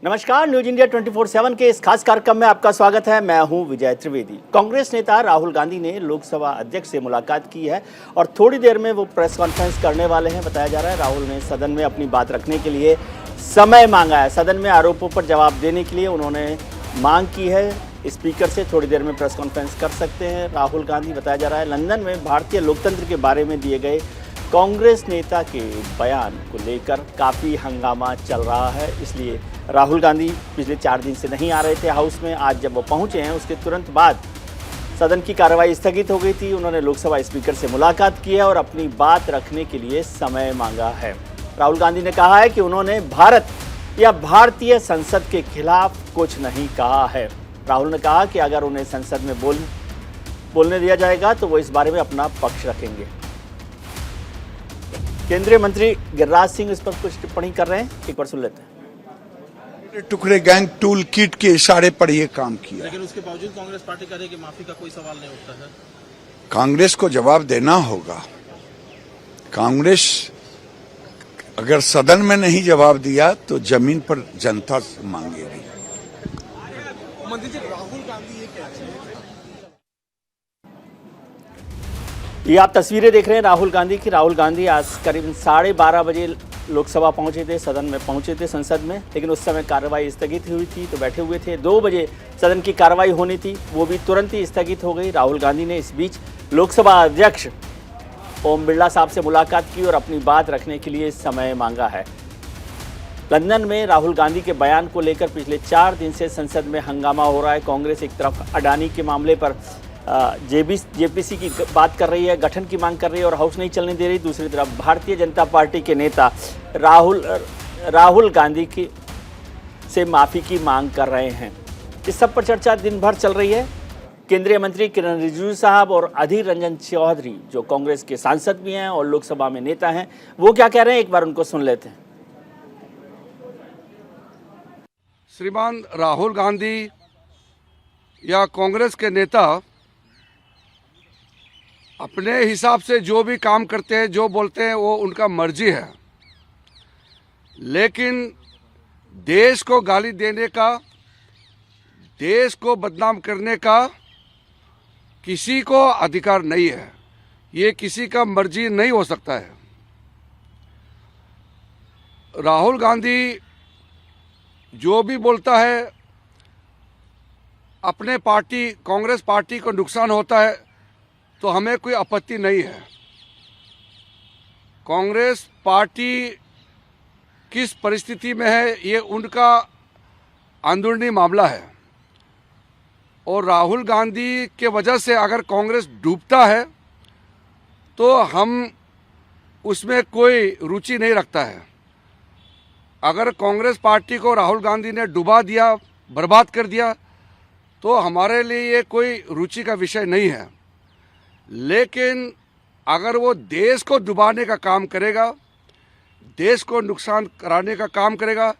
नमस्कार, news India 24/7 के इस खास कार्यक्रम में आपका स्वागत है। मैं हूं विजय त्रिवेदी। कांग्रेस नेता राहुल गांधी ने लोकसभा अध्यक्ष से मुलाकात की है और थोड़ी देर में वो प्रेस कॉन्फ्रेंस करने वाले हैं। बताया जा रहा है राहुल ने सदन में अपनी बात रखने के लिए समय मांगा है। सदन में आरोपों पर जवाब देने के लिए उन्होंने मांग की है। स्पीकर से थोड़ी देर में प्रेस कॉन्फ्रेंस कर सकते हैं राहुल गांधी। बताया जा रहा है लंदन में भारतीय लोकतंत्र के बारे में दिए गए कांग्रेस नेता के बयान को लेकर काफ़ी हंगामा चल रहा है, इसलिए राहुल गांधी पिछले 4 दिन से नहीं आ रहे थे हाउस में। आज जब वो पहुंचे हैं उसके तुरंत बाद सदन की कार्रवाई स्थगित हो गई थी। उन्होंने लोकसभा स्पीकर से मुलाकात की है और अपनी बात रखने के लिए समय मांगा है। राहुल गांधी ने कहा है कि उन्होंने भारत या भारतीय संसद के खिलाफ कुछ नहीं कहा है। राहुल ने कहा कि अगर उन्हें संसद में बोलने दिया जाएगा तो वो इस बारे में अपना पक्ष रखेंगे। केंद्रीय मंत्री गिरिराज सिंह इस पर कुछ टिप्पणी कर रहे हैं, एक बार सुन लेते हैं। टुकड़े गैंग टूल किट के इशारे पर यह काम किया, लेकिन उसके बावजूद कांग्रेस पार्टी कह रही है कि माफी का कोई सवाल नहीं उठता है। कांग्रेस को जवाब देना होगा। कांग्रेस अगर सदन में नहीं जवाब दिया तो जमीन पर जनता से मांगेगी। मंत्री जी, राहुल गांधी ये कहते हैं, ये आप तस्वीरें देख रहे हैं राहुल गांधी की। राहुल गांधी आज करीब 12:30 बजे लोकसभा पहुंचे थे, सदन में पहुंचे थे संसद में, लेकिन उस समय कार्रवाई स्थगित हुई थी तो बैठे हुए थे। 2 बजे सदन की कार्रवाई होनी थी, वो भी तुरंत ही स्थगित हो गई। राहुल गांधी ने इस बीच लोकसभा अध्यक्ष ओम बिरला साहब से मुलाकात की और अपनी बात रखने के लिए समय मांगा है। लंदन में राहुल गांधी के बयान को लेकर पिछले 4 दिन से संसद में हंगामा हो रहा है। कांग्रेस एक तरफ अडानी के मामले पर जेपीसी की बात कर रही है, गठन की मांग कर रही है और हाउस नहीं चलने दे रही। दूसरी तरफ भारतीय जनता पार्टी के नेता राहुल गांधी की से माफ़ी की मांग कर रहे हैं। इस सब पर चर्चा दिन भर चल रही है। केंद्रीय मंत्री किरण रिजिजू साहब और अधीर रंजन चौधरी, जो कांग्रेस के सांसद भी हैं और लोकसभा में नेता हैं, वो क्या कह रहे हैं, एक बार उनको सुन लेते हैं। श्रीमान राहुल गांधी या कांग्रेस के नेता अपने हिसाब से जो भी काम करते हैं, जो बोलते हैं, वो उनका मर्जी है, लेकिन देश को गाली देने का, देश को बदनाम करने का किसी को अधिकार नहीं है। ये किसी का मर्जी नहीं हो सकता है। राहुल गांधी जो भी बोलता है, अपने पार्टी कांग्रेस पार्टी को नुकसान होता है तो हमें कोई आपत्ति नहीं है। कांग्रेस पार्टी किस परिस्थिति में है ये उनका अंदरूनी मामला है और राहुल गांधी के वजह से अगर कांग्रेस डूबता है तो हम उसमें कोई रुचि नहीं रखता है। अगर कांग्रेस पार्टी को राहुल गांधी ने डुबा दिया, बर्बाद कर दिया, तो हमारे लिए ये कोई रुचि का विषय नहीं है। लेकिन अगर वो देश को डुबाने का काम करेगा, देश को नुकसान कराने का काम करेगा,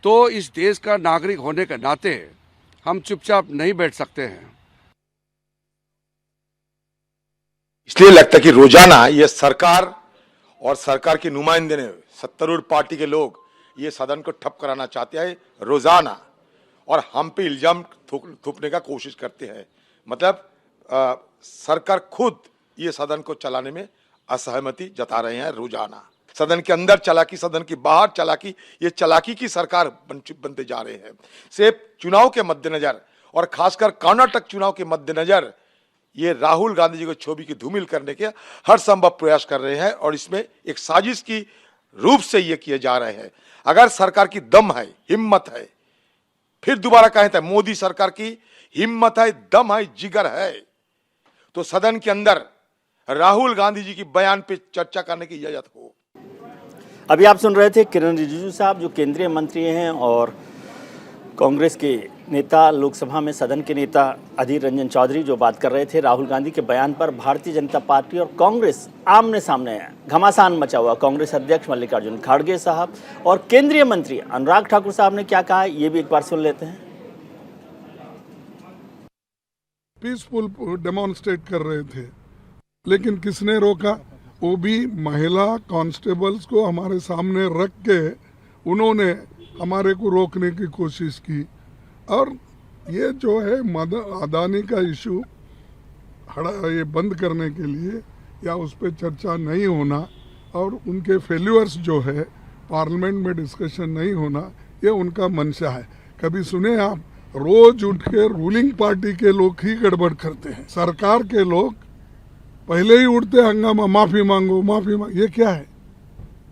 तो इस देश का नागरिक होने के नाते हम चुपचाप नहीं बैठ सकते हैं। इसलिए लगता है कि रोजाना ये सरकार और सरकार के नुमाइंदे ने, सत्तारूढ़ पार्टी के लोग ये सदन को ठप कराना चाहते हैं रोजाना, और हम पे इल्जाम थोपने का कोशिश करते हैं। मतलब सरकार खुद ये सदन को चलाने में असहमति जता रहे हैं रोजाना। सदन के अंदर चालाकी, सदन के बाहर चालाकी, ये चालाकी की सरकार बनते जा रहे हैं। सिर्फ चुनाव के मद्देनजर और खासकर कर्नाटक चुनाव के मद्देनजर ये राहुल गांधी जी को छवि की धूमिल करने के हर संभव प्रयास कर रहे हैं और इसमें एक साजिश की रूप से ये किए जा रहे हैं। अगर सरकार की दम है, हिम्मत है, फिर दोबारा कहते हैं मोदी सरकार की हिम्मत है, दम है, जिगर है, तो सदन के अंदर राहुल गांधी जी की बयान पे चर्चा करने की इजाजत हो। अभी आप सुन रहे थे किरण रिजिजू साहब, जो केंद्रीय मंत्री हैं, और कांग्रेस के नेता, लोकसभा में सदन के नेता अधीर रंजन चौधरी, जो बात कर रहे थे राहुल गांधी के बयान पर। भारतीय जनता पार्टी और कांग्रेस आमने सामने है, घमासान मचा हुआ। कांग्रेस अध्यक्ष मल्लिकार्जुन खड़गे साहब और केंद्रीय मंत्री अनुराग ठाकुर साहब ने क्या कहा, ये भी एक बार सुन लेते हैं। पीसफुल डेमोन्स्ट्रेट कर रहे थे, लेकिन किसने रोका? वो भी महिला कांस्टेबल्स को हमारे सामने रख के उन्होंने हमारे को रोकने की कोशिश की। और ये जो है अदानी का इशू ये बंद करने के लिए या उस पर चर्चा नहीं होना और उनके फेल्यूअर्स जो है पार्लियामेंट में डिस्कशन नहीं होना, ये उनका मंशा है। कभी सुने आप? रोज उठ के रूलिंग पार्टी के लोग ही गड़बड़ करते हैं। सरकार के लोग पहले ही उठते हंगामा, माफी मांगो माफी मांगो। ये क्या है?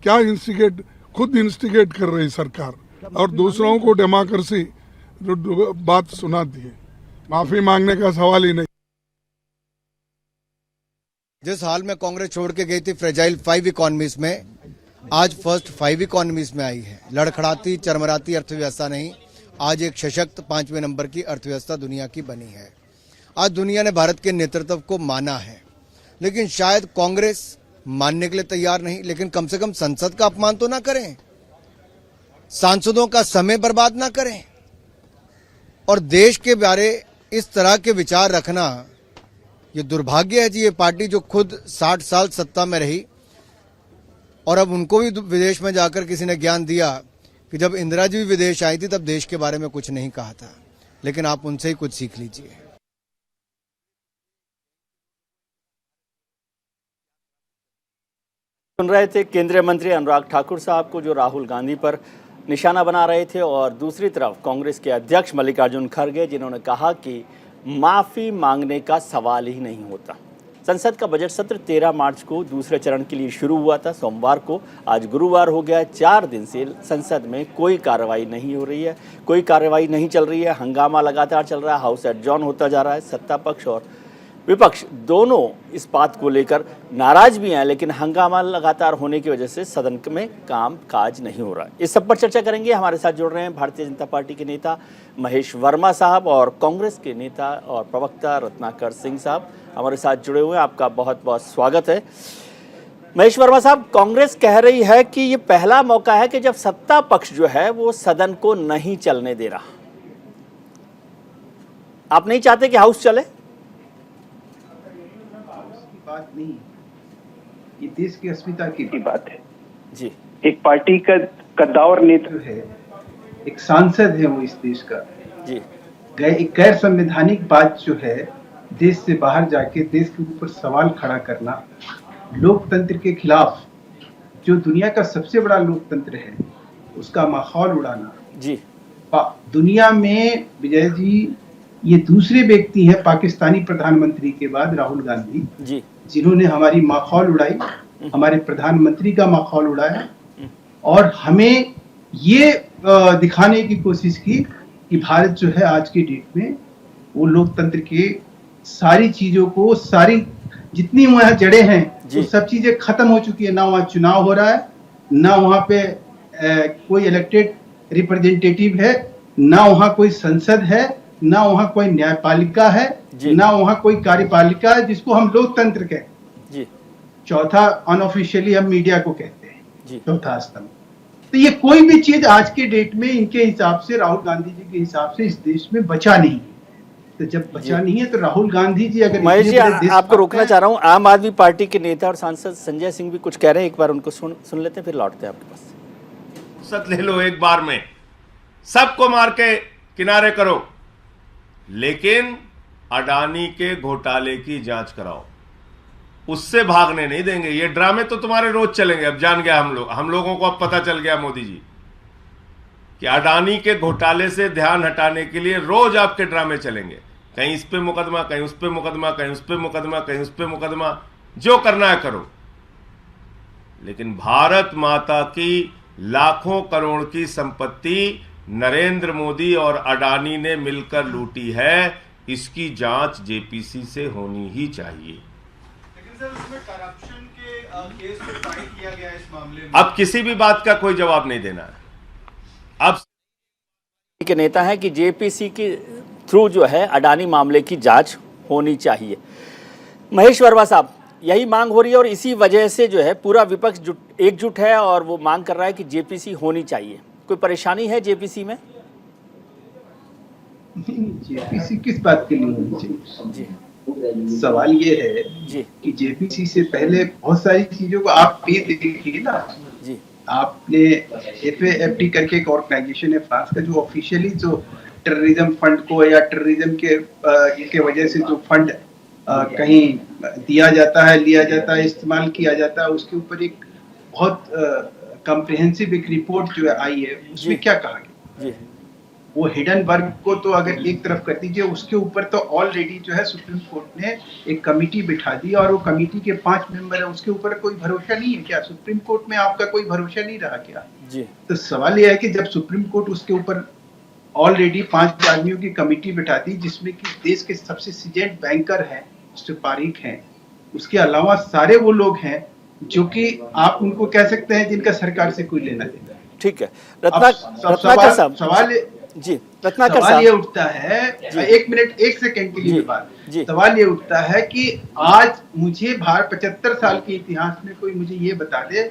क्या इंस्टिगेट, खुद इंस्टिगेट कर रही सरकार और दूसरों को डेमोक्रेसी बात सुनाती है। माफी मांगने का सवाल ही नहीं। जिस हाल में कांग्रेस छोड़ के गई थी फ्रेजाइल 5 इकोनॉमीज में, आज फर्स्ट 5 इकोनॉमीज में आई है। लड़खड़ाती चरमराती अर्थव्यवस्था नहीं, आज एक सशक्त 5वें नंबर की अर्थव्यवस्था दुनिया की बनी है। आज दुनिया ने भारत के नेतृत्व को माना है, लेकिन शायद कांग्रेस मानने के लिए तैयार नहीं। लेकिन कम से कम संसद का अपमान तो ना करें, सांसदों का समय बर्बाद ना करें और देश के बारे इस तरह के विचार रखना, ये दुर्भाग्य है जी। ये पार्टी जो खुद 60 साल सत्ता में रही और अब उनको भी विदेश में जाकर किसी ने ज्ञान दिया कि जब इंदिरा जी भी विदेश आई थी तब देश के बारे में कुछ नहीं कहा था, लेकिन आप उनसे ही कुछ सीख लीजिए। सुन रहे थे केंद्रीय मंत्री अनुराग ठाकुर साहब को, जो राहुल गांधी पर निशाना बना रहे थे, और दूसरी तरफ कांग्रेस के अध्यक्ष मल्लिकार्जुन खड़गे, जिन्होंने कहा कि माफ़ी मांगने का सवाल ही नहीं होता। संसद का बजट सत्र 13 मार्च को दूसरे चरण के लिए शुरू हुआ था, सोमवार को। आज गुरुवार हो गया है। 4 दिन से संसद में कोई कार्रवाई नहीं हो रही है, कोई कार्रवाई नहीं चल रही है। हंगामा लगातार चल रहा है, हाउस एडजॉर्न होता जा रहा है। सत्ता पक्ष और विपक्ष दोनों इस बात को लेकर नाराज भी हैं, लेकिन हंगामा लगातार होने की वजह से सदन में काम काज नहीं हो रहा है। इस सब पर चर्चा करेंगे। हमारे साथ जुड़ रहे हैं भारतीय जनता पार्टी के नेता महेश वर्मा साहब और कांग्रेस के नेता और प्रवक्ता रत्नाकर सिंह साहब हमारे साथ जुड़े हुए हैं। आपका बहुत बहुत स्वागत है। महेश वर्मा साहब, कांग्रेस कह रही है कि ये पहला मौका है कि जब सत्ता पक्ष जो है वो सदन को नहीं चलने दे रहा। आप नहीं चाहते कि हाउस चले? बात नहीं, ये देश की अस्मिता की बात है जी। एक पार्टी का कद्दावर नेता है, एक सांसद है वो इस देश का जी। एक गैर संवैधानिक बात जो है, देश से बाहर जाके देश के ऊपर सवाल खड़ा करना, लोकतंत्र के खिलाफ, जो दुनिया का सबसे बड़ा लोकतंत्र है उसका माहौल उड़ाना जी। दुनिया में विजय जी ये दूसरे व्यक्ति हैं पाकिस्तानी प्रधानमंत्री के बाद, राहुल गांधी जी, जिन्होंने हमारी माहौल उड़ाई, हमारे प्रधानमंत्री का माहौल उड़ाया और हमें ये दिखाने की कोशिश की कि भारत जो है आज के डेट में वो लोकतंत्र के सारी चीजों को, सारी जितनी वहाँ जड़ें हैं वो सब चीजें खत्म हो चुकी है। ना वहाँ चुनाव हो रहा है, ना वहाँ पे कोई इलेक्टेड रिप्रेजेंटेटिव है, ना वहाँ कोई संसद है, ना वहाँ कोई न्यायपालिका है, ना वहाँ कोई कार्यपालिका है जिसको हम लोकतंत्र कहते हैं। चौथा अनऑफिशियली हम मीडिया को कहते हैं, चौथा स्तंभ। तो ये कोई भी चीज आज के डेट में इनके हिसाब से, राहुल गांधी जी के हिसाब से इस देश में बचा नहीं। तो जब बचा नहीं है तो राहुल गांधी जी अगर महेश जी, आपको रोकना चाह रहा हूँ। आम आदमी पार्टी के नेता और सांसद संजय सिंह भी कुछ कह रहे हैं, एक बार उनको सुन लेते हैं, फिर लौटते हैं आपके पास। सत ले लो एक बार में, सबको मार के किनारे करो, लेकिन अडानी के घोटाले की जांच कराओ, उससे भागने नहीं देंगे। ये ड्रामे तो तुम्हारे रोज चलेंगे। अब जान गया हम लोगों को अब पता चल गया मोदी जी कि अडानी के घोटाले से ध्यान हटाने के लिए रोज आपके ड्रामे चलेंगे। कहीं इस पे मुकदमा, कहीं उस पे मुकदमा, कहीं उस पे मुकदमा, कहीं उस पे मुकदमा, जो करना है करो। लेकिन भारत माता की लाखों करोड़ की संपत्ति नरेंद्र मोदी और अडानी ने मिलकर लूटी है, इसकी जांच जेपीसी से होनी ही चाहिए। लेकिन सर उसमें करप्शन के केस को फाइल किया गया इस मामले में। अब किसी भी बात का कोई जवाब नहीं देना है। अब के नेता है कि जेपीसी के थ्रू जो है अडानी मामले की जांच होनी चाहिए। महेश वर्मा साहब, यही मांग हो रही है और इसी वजह से जो है पूरा विपक्ष एकजुट है और वो मांग कर रहा है कि जेपीसी होनी चाहिए। कोई परेशानी है जेपीसी में? जेपीसी किस बात के लिए होनी चाहिए जी? सवाल ये है जी कि जेपीसी से पहले बहुत सारी चीजों को आप भी देखिए ना जी, आपने FAFT करके एक ऑर्गेनाइजेशन है फ्रांस का, जो ऑफिशियली जो टेररिज्म फंड को या टेररिज्म के वजह से जो फंड कहीं दिया जाता है, लिया जाता है, इस्तेमाल किया जाता है, उसके ऊपर एक बहुत कॉम्प्रिहेंसिव एक रिपोर्ट जो है आई है। उसमें क्या कहा गया, वो हिडनबर्ग को तो अगर एक तरफ कर दीजिए, उसके ऊपर तो ऑलरेडी जो है सुप्रीम कोर्ट ने एक कमेटी बिठा दी और वो कमेटी के 5 मेंबर है, उसके ऊपर कोई भरोसा नहीं है क्या? सुप्रीम कोर्ट में आपका कोई भरोसा नहीं रहा क्या? जी। तो सवाल यह है कि जब सुप्रीम कोर्ट उसके ऊपर ऑलरेडी 5 आदमियों की कमेटी बिठा दी, जिसमें कि देश के सबसे सीजेंट बैंकर हैं, मिस्टर पारीक हैं, उसके अलावा सारे वो लोग हैं जो कि आप उनको कह सकते हैं जिनका सरकार से कोई लेना देना है। ठीक है, रत्नाकर साहब, सवाल जी, रत्नाकर साहब, ये उठता है, 1 मिनट 1 सेकंड के लिए बात, सवाल ये उठता है कि आज मुझे 75 साल के इतिहास में कोई मुझे ये बता दे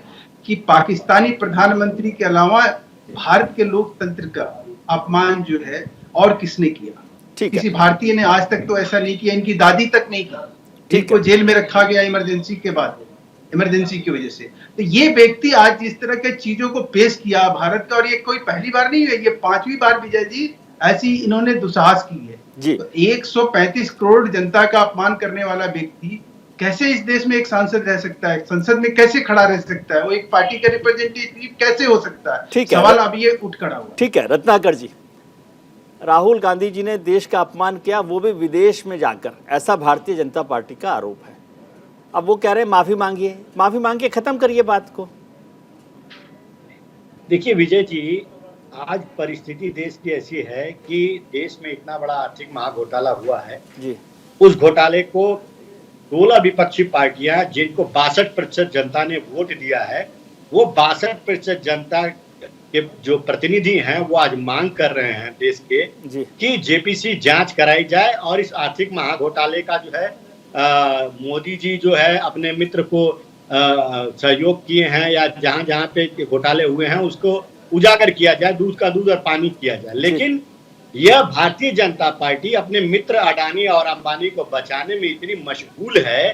कि पाकिस्तानी प्रधानमंत्री के अलावा भारत के लोकतंत्र का अपमान जो है और किसने किया? किसी भारतीय ने आज तक तो ऐसा नहीं किया, इनकी दादी तक नहीं की, इनको जेल में रखा गया इमरजेंसी के बाद, इमरजेंसी की वजह से। तो ये व्यक्ति आज जिस तरह के चीजों को पेश किया भारत का, और ये कोई पहली बार नहीं है, ये 5वीं बार विजय जी ऐसी इन्होंने दुस्साहस की है जी। तो 135 करोड़ जनता का अपमान करने वाला व्यक्ति कैसे इस देश में एक सांसद रह सकता है? संसद में कैसे खड़ा रह सकता है? वो एक पार्टी का रिप्रेजेंटेटिव कैसे हो सकता है? ठीक है, सवाल अब ये उठ खड़ा हुआ। ठीक है रत्नाकर जी, राहुल गांधी जी ने देश का अपमान किया, वो भी विदेश में जाकर, ऐसा भारतीय जनता पार्टी का आरोप है। अब वो कह रहे हैं माफी मांगिए, माफी मांग के खत्म करिए बात को। देखिए विजय जी, आज परिस्थिति देश की ऐसी है कि देश में इतना बड़ा आर्थिक महाघोटाला हुआ है जी। उस घोटाले को 16 विपक्षी पार्टियां, जिनको 62% जनता ने वोट दिया है, वो 62% जनता के जो प्रतिनिधि हैं वो आज मांग कर रहे हैं देश के कि जेपीसी जांच कराई जाए और इस आर्थिक महाघोटाले का जो है मोदी जी जो है अपने मित्र को सहयोग किए हैं या जहां जहां पे घोटाले हुए हैं उसको उजागर किया जाए, दूध का दूध और पानी किया जाए। लेकिन यह भारतीय जनता पार्टी अपने मित्र अडानी और अंबानी को बचाने में इतनी मशगूल है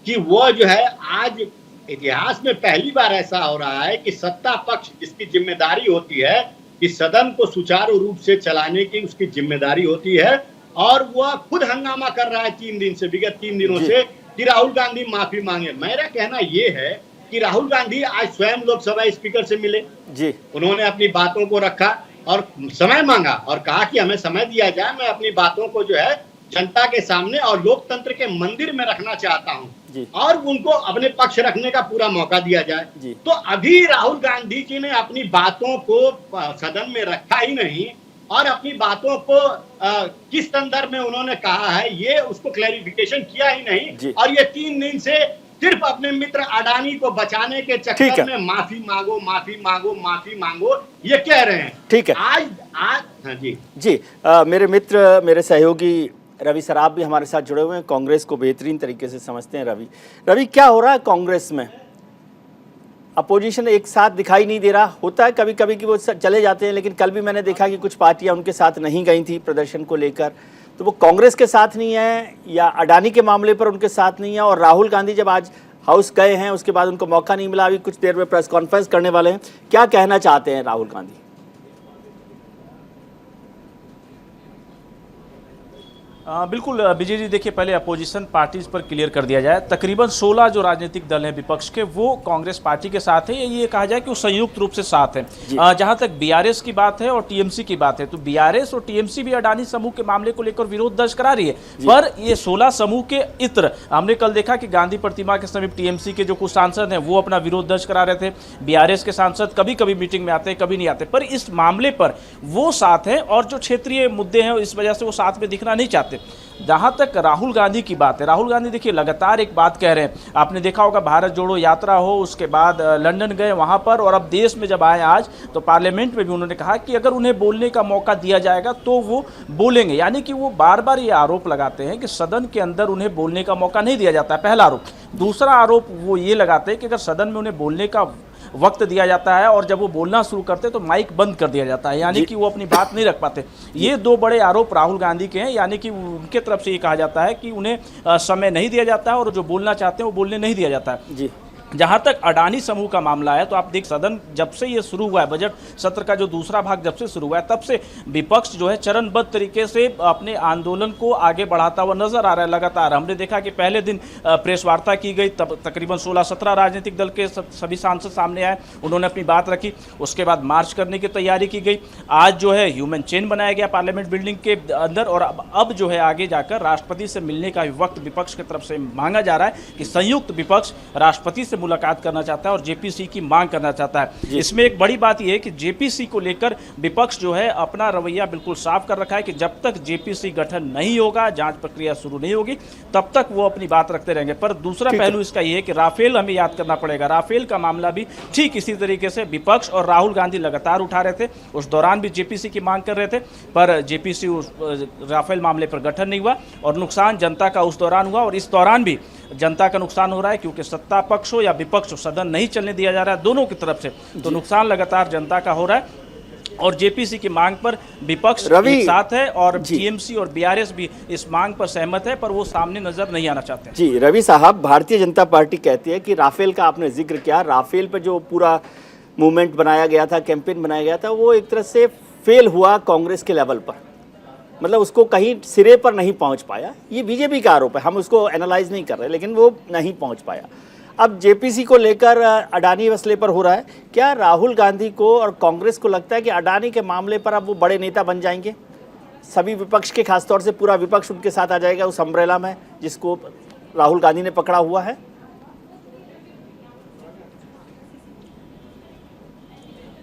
कि वो जो है आज इतिहास में पहली बार ऐसा हो रहा है कि सत्ता पक्ष जिसकी जिम्मेदारी होती है कि सदन को सुचारू रूप से चलाने की उसकी जिम्मेदारी होती है, और वह खुद हंगामा कर रहा है 3 दिन से, विगत 3 दिनों से, कि राहुल गांधी माफी मांगे। मेरा कहना यह है कि राहुल गांधी आज स्वयं लोकसभा स्पीकर से मिले जी, उन्होंने अपनी बातों को रखा और समय मांगा और कहा कि हमें समय दिया जाए, मैं अपनी बातों को जो है जनता के सामने और लोकतंत्र के मंदिर में रखना चाहता हूं और उनको अपने पक्ष रखने का पूरा मौका दिया जाए। तो अभी राहुल गांधी जी ने अपनी बातों को सदन में रखा ही नहीं और अपनी बातों को किस संदर्भ में उन्होंने कहा है ये उसको क्लैरिफिकेशन किया ही नहीं, और ये 3 दिन से सिर्फ अपने मित्र अडानी को बचाने के चक्कर में माफी मांगो, माफी मांगो, माफी मांगो ये कह रहे हैं। ठीक है, आज हाँ जी मेरे मित्र, मेरे सहयोगी रवि सराफ भी हमारे साथ जुड़े हुए हैं, कांग्रेस को बेहतरीन तरीके से समझते हैं। रवि क्या हो रहा है कांग्रेस में? अपोजिशन एक साथ दिखाई नहीं दे रहा, होता है कभी कभी कि वो चले जाते हैं, लेकिन कल भी मैंने देखा कि कुछ पार्टियां उनके साथ नहीं गई थी प्रदर्शन को लेकर, तो वो कांग्रेस के साथ नहीं है या अडानी के मामले पर उनके साथ नहीं है। और राहुल गांधी जब आज हाउस गए हैं उसके बाद उनको मौका नहीं मिला, अभी कुछ देर में प्रेस कॉन्फ्रेंस करने वाले हैं, क्या कहना चाहते हैं राहुल गांधी? बिल्कुल विजय जी, देखिए पहले अपोजिशन पार्टीज पर क्लियर कर दिया जाए, तकरीबन 16 जो राजनीतिक दल हैं विपक्ष के वो कांग्रेस पार्टी के साथ है, ये कहा जाए कि वो संयुक्त रूप से साथ है। जहां तक बीआरएस की बात है और टीएमसी की बात है, तो बीआरएस और टीएमसी भी अडानी समूह के मामले को लेकर विरोध दर्ज करा रही है, पर ये 16 समूह के इत्र, हमने कल देखा कि गांधी प्रतिमा के समीप टीएमसी के जो कुछ सांसद हैं वो अपना विरोध दर्ज करा रहे थे, बीआरएस के सांसद कभी कभी मीटिंग में आते हैं, कभी नहीं आते, पर इस मामले पर वो साथ हैं और जो क्षेत्रीय मुद्दे हैं इस वजह से वो साथ में दिखना नहीं चाहते। जहां तक राहुल गांधी की बात है, राहुल गांधी देखिए लगातार एक बात कह रहे हैं, आपने देखा होगा भारत जोड़ो यात्रा हो, उसके बाद लंदन गए वहां पर, और अब देश में जब आए आज तो पार्लियामेंट में भी उन्होंने कहा कि अगर उन्हें बोलने का मौका दिया जाएगा तो वो बोलेंगे। यानी कि वो बार बार ये आरोप लगाते हैं कि सदन के अंदर उन्हें बोलने का मौका नहीं दिया जाता है, पहला आरोप। दूसरा आरोप वो ये लगाते हैं कि अगर सदन में उन्हें बोलने का वक्त दिया जाता है और जब वो बोलना शुरू करते तो माइक बंद कर दिया जाता है, यानी कि वो अपनी बात नहीं रख पाते। ये 2 बड़े आरोप राहुल गांधी के हैं, यानी कि उनके तरफ से ये कहा जाता है कि उन्हें समय नहीं दिया जाता है और जो बोलना चाहते हैं वो बोलने नहीं दिया जाता है जी। जहां तक अडानी समूह का मामला है तो आप देख सदन जब से ये शुरू हुआ है, बजट सत्र का जो दूसरा भाग जब से शुरू हुआ है तब से विपक्ष जो है चरणबद्ध तरीके से अपने आंदोलन को आगे बढ़ाता हुआ नजर आ रहा है। लगातार हमने देखा कि पहले दिन प्रेस वार्ता की गई, तब तकरीबन 16-17 राजनीतिक दल के सभी सांसद सामने आए, उन्होंने अपनी बात रखी। उसके बाद मार्च करने की तैयारी की गई। आज जो है ह्यूमन चेन बनाया गया पार्लियामेंट बिल्डिंग के अंदर, और अब जो है आगे जाकर राष्ट्रपति से मिलने का वक्त विपक्ष की तरफ से मांगा जा रहा है कि संयुक्त विपक्ष राष्ट्रपति से मुलाकात करना चाहता है और जेपीसी की मांग करना चाहता है। इसमें एक बड़ी बात यह है कि जेपीसी को लेकर विपक्ष जो है अपना रवैया बिल्कुल साफ कर रखा है कि जब तक जेपीसी गठन नहीं होगा, जांच प्रक्रिया शुरू नहीं होगी, तब तक वो अपनी बात रखते रहेंगे। पर दूसरा पहलू इसका यह है कि राफेल हमें याद करना पड़ेगा। राफेल का मामला भी ठीक इसी तरीके से विपक्ष और राहुल गांधी लगातार उठा रहे थे। उस दौरान भी जेपीसी की मांग कर रहे थे, पर जेपीसी राफेल मामले पर गठन नहीं हुआ और नुकसान जनता का उस दौरान हुआ। और इस दौरान भी जनता का नुकसान हो रहा है क्योंकि सत्ता पक्ष हो या विपक्ष हो, सदन नहीं चलने दिया जा रहा है दोनों की तरफ से, तो नुकसान लगातार जनता का हो रहा है। और जेपीसी की मांग पर विपक्ष एक साथ है और टीएमसी और बीआरएस भी इस मांग पर सहमत है, पर वो सामने नजर नहीं आना चाहते। जी रवि साहब, भारतीय जनता पार्टी कहती है कि राफेल का आपने जिक्र किया, राफेल पर जो पूरा मूवमेंट बनाया गया था, कैंपेन बनाया गया था, वो एक तरह से फेल हुआ कांग्रेस के लेवल पर, मतलब उसको कहीं सिरे पर नहीं पहुंच पाया। ये बीजेपी का आरोप है, हम उसको एनालाइज नहीं कर रहे, लेकिन वो नहीं पहुंच पाया। अब जेपीसी को लेकर अडानी मसले पर हो रहा है, क्या राहुल गांधी को और कांग्रेस को लगता है कि अडानी के मामले पर अब वो बड़े नेता बन जाएंगे? सभी विपक्ष के, खासतौर से पूरा विपक्ष उनके साथ आ जाएगा उस अम्ब्रेला में जिसको राहुल गांधी ने पकड़ा हुआ है?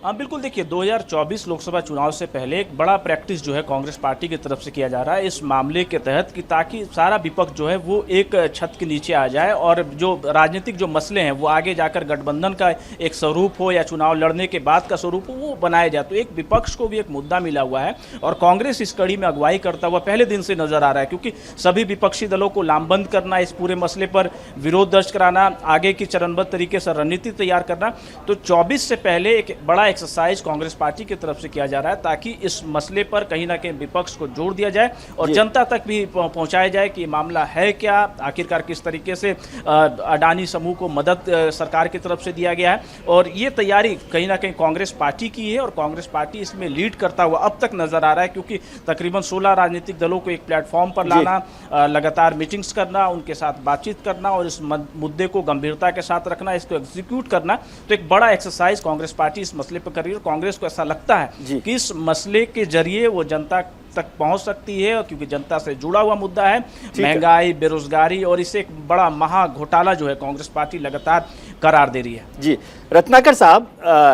हाँ बिल्कुल, देखिए 2024 लोकसभा चुनाव से पहले एक बड़ा प्रैक्टिस जो है कांग्रेस पार्टी की तरफ से किया जा रहा है इस मामले के तहत कि ताकि सारा विपक्ष जो है वो एक छत के नीचे आ जाए और जो राजनीतिक जो मसले हैं वो आगे जाकर गठबंधन का एक स्वरूप हो या चुनाव लड़ने के बाद का स्वरूप हो, वो बनाया जाए। तो एक विपक्ष को भी एक मुद्दा मिला हुआ है और कांग्रेस इस कड़ी में अगुवाई करता हुआ पहले दिन से नजर आ रहा है, क्योंकि सभी विपक्षी दलों को लामबंद करना, इस पूरे मसले पर विरोध दर्ज कराना, आगे की चरणबद्ध तरीके से रणनीति तैयार करना। तो 24 से पहले एक बड़ा एक्सरसाइज कांग्रेस पार्टी की तरफ से किया जा रहा है ताकि इस मसले पर कहीं ना कहीं विपक्ष को जोड़ दिया जाए और जनता तक भी पहुंचाया जाए कि मामला है क्या, आखिरकार किस तरीके से अडानी समूह को मदद सरकार की तरफ से दिया गया है। और ये तैयारी कहीं ना कहीं कांग्रेस पार्टी की है और कांग्रेस पार्टी इसमें लीड करता हुआ अब तक नजर आ रहा है, क्योंकि तकरीबन 16 राजनीतिक दलों को एक प्लेटफॉर्म पर लाना, लगातार मीटिंग्स करना, उनके साथ बातचीत करना और इस मुद्दे को गंभीरता के साथ रखना, इसको एग्जीक्यूट करना, तो एक बड़ा एक्सरसाइज कांग्रेस पार्टी इस मसले पर कर रही है। कांग्रेस को ऐसा लगता है कि इस मसले के जरिए वो जनता तक पहुंच सकती है, क्योंकि जनता से जुड़ा हुआ मुद्दा है, महंगाई, बेरोजगारी, और इसे एक बड़ा महा घोटाला जो है कांग्रेस पार्टी लगातार करार दे रही है। जी रत्नाकर साहब,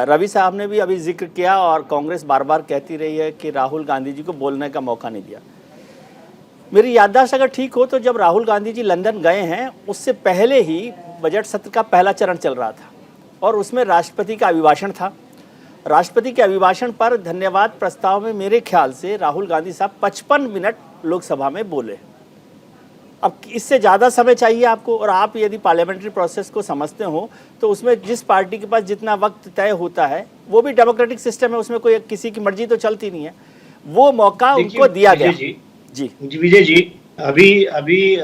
रवि साहब ने भी अभी जिक्र किया और कांग्रेस बार बार कहती रही है कि राहुल गांधी जी को बोलने का मौका नहीं दिया। मेरी याददाश्त अगर ठीक हो तो जब राहुल गांधी जी लंदन गए हैं उससे पहले ही बजट सत्र का पहला चरण चल रहा था और उसमें राष्ट्रपति का अभिभाषण था। राष्ट्रपति के अभिभाषण पर धन्यवाद प्रस्ताव में मेरे ख्याल से राहुल गांधी साहब 55 मिनट लोकसभा में बोले। अब इससे ज़्यादा समय चाहिए आपको, और आप यदि पार्लियामेंट्री प्रोसेस को समझते हो तो उसमें जिस पार्टी के पास जितना वक्त तय होता है, वो भी डेमोक्रेटिक सिस्टम है, उसमें कोई किसी की मर्जी तो चलती नहीं है, वो मौका उनको दिया गया। जी विजय जी, अभी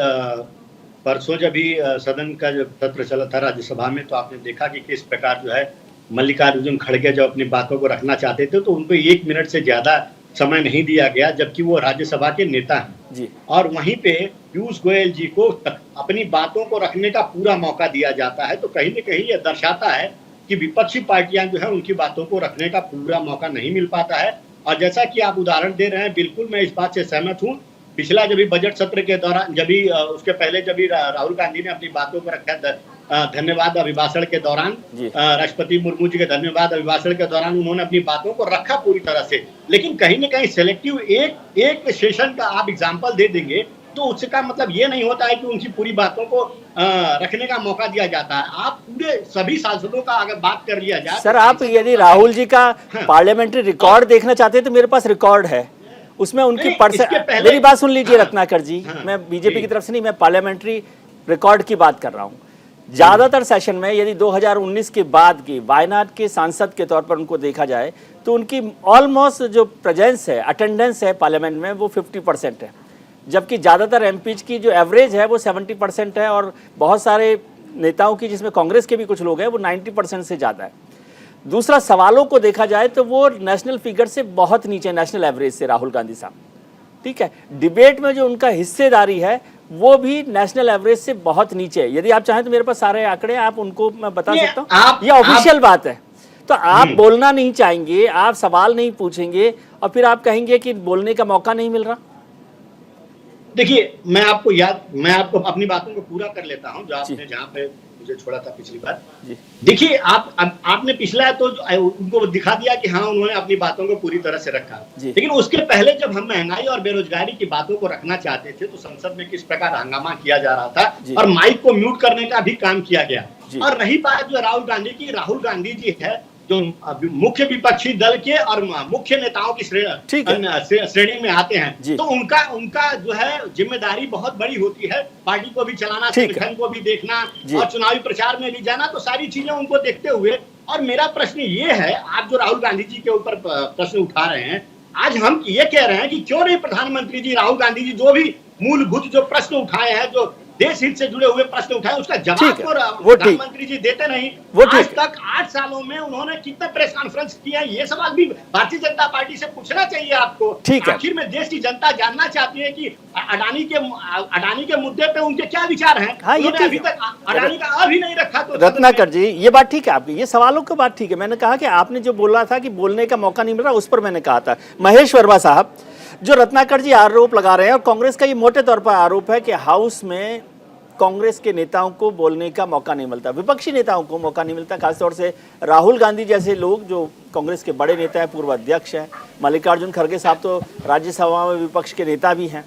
परसों जब भी सदन का जब सत्र चला था राज्यसभा में, तो आपने देखा कि किस प्रकार जो है मल्लिकार्जुन खड़गे जो अपनी बातों को रखना चाहते थे तो उनको 1 मिनट से ज्यादा समय नहीं दिया गया, जबकि वो राज्यसभा के नेता हैं जी। और वहीं पे पीयूष गोयल जी को अपनी बातों को रखने का पूरा मौका दिया जाता है। तो कहीं न कहीं यह दर्शाता है कि विपक्षी पार्टियां जो है उनकी बातों को रखने का पूरा मौका नहीं मिल पाता है। और जैसा कि आप उदाहरण दे रहे हैं, बिल्कुल मैं इस बात से सहमत हूँ। पिछला जब भी बजट सत्र के दौरान, जब भी उसके पहले जब भी राहुल गांधी ने अपनी बातों को रखा धन्यवाद अभिभाषण के दौरान, राष्ट्रपति मुर्मू जी के धन्यवाद अभिभाषण के दौरान उन्होंने अपनी बातों को रखा पूरी तरह से, लेकिन कहीं न कहीं सिलेक्टिव एक सेशन का आप एग्जाम्पल दे देंगे तो उसका मतलब ये नहीं होता है कि उनकी पूरी बातों को रखने का मौका दिया जाता है। आप पूरे सभी सांसदों का अगर बात कर लिया जाए, सर आप यदि राहुल जी का पार्लियामेंट्री रिकॉर्ड देखना चाहते हैं तो मेरे पास रिकॉर्ड है, उसमें उनकी मेरी बात सुन लीजिए रत्नाकर जी, मैं बीजेपी की तरफ से नहीं, मैं पार्लियामेंट्री रिकॉर्ड की बात कर रहा हूँ। ज्यादातर सेशन में यदि 2019 के बाद की वायनाड के सांसद के तौर पर उनको देखा जाए तो उनकी ऑलमोस्ट जो प्रेजेंस है, अटेंडेंस है पार्लियामेंट में, वो 50% है, जबकि ज़्यादातर एमपीज की जो एवरेज है वो 70% है और बहुत सारे नेताओं की, जिसमें कांग्रेस के भी कुछ लोग हैं, वो 90% से ज़्यादा है। दूसरा, सवालों को देखा जाए तो वो नेशनल फिगर से बहुत नीचे, नेशनल एवरेज से राहुल गांधी साहब, ठीक है। डिबेट में जो उनका हिस्सेदारी है वो भी नेशनल एवरेज से बहुत नीचे है। यदि आप चाहें तो मेरे पास सारे आंकड़े, आप उनको मैं बता सकता हूँ, ये ऑफिशियल बात है। तो आप बोलना नहीं चाहेंगे, आप सवाल नहीं पूछेंगे और फिर आप कहेंगे कि बोलने का मौका नहीं मिल रहा। देखिए, मैं आपको अपनी बातों को पूरा कर लेता हूं, जो आपने जहां पे मुझे छोड़ा था पिछली बार। देखिए, आपने पिछला तो उनको दिखा दिया कि हाँ, उन्होंने अपनी बातों को पूरी तरह से रखा, लेकिन उसके पहले जब हम महंगाई और बेरोजगारी की बातों को रखना चाहते थे तो संसद में किस प्रकार हंगामा किया जा रहा था और माइक को म्यूट करने का भी काम किया गया। और रही बात जो राहुल गांधी की, राहुल गांधी जी है जो मुख्य विपक्षी दल के और मुख्य नेताओं की श्रेणी में आते हैं, तो उनका जो है जिम्मेदारी बहुत बड़ी होती है, पार्टी को भी चलाना, संगठन को भी देखना और चुनावी प्रचार में भी जाना, तो सारी चीजें उनको देखते हुए। और मेरा प्रश्न ये है, आप जो राहुल गांधी जी के ऊपर प्रश्न उठा रहे हैं, आज हम ये कह रहे हैं कि क्यों नहीं प्रधानमंत्री जी, राहुल गांधी जी जो भी मूलभूत जो प्रश्न उठाए हैं, जो देश हित से जुड़े हुए प्रश्न उठाए, उसका जवाब तो प्रधानमंत्री जी देते नहीं। आज तक 8 सालों में उन्होंने कितने प्रेस कॉन्फ्रेंस किए हैं, ये सवाल भी भारतीय जनता पार्टी से पूछना चाहिए आपको। आखिर में देश की जनता जानना चाहती है कि अडानी के मुद्दे पे उनके क्या विचार हैं। उन्होंने अभी तक अडानी का अभी नहीं रखा। तो रत्नाकर जी, ये बात ठीक है आपकी, ये सवालों की बात ठीक है। मैंने कहा कि आपने जो बोला था कि बोलने का मौका नहीं मिल रहा, उस पर मैंने कहा था। महेश वर्मा साहब, जो रत्नाकर जी आरोप लगा रहे हैं, और कांग्रेस का ये मोटे तौर पर आरोप है कि हाउस में कांग्रेस के नेताओं को बोलने का मौका नहीं मिलता, विपक्षी नेताओं को मौका नहीं मिलता, खासतौर से राहुल गांधी जैसे लोग जो कांग्रेस के बड़े नेता हैं, पूर्व अध्यक्ष हैं, मल्लिकार्जुन खड़गे साहब तो राज्यसभा में विपक्ष के नेता भी हैं,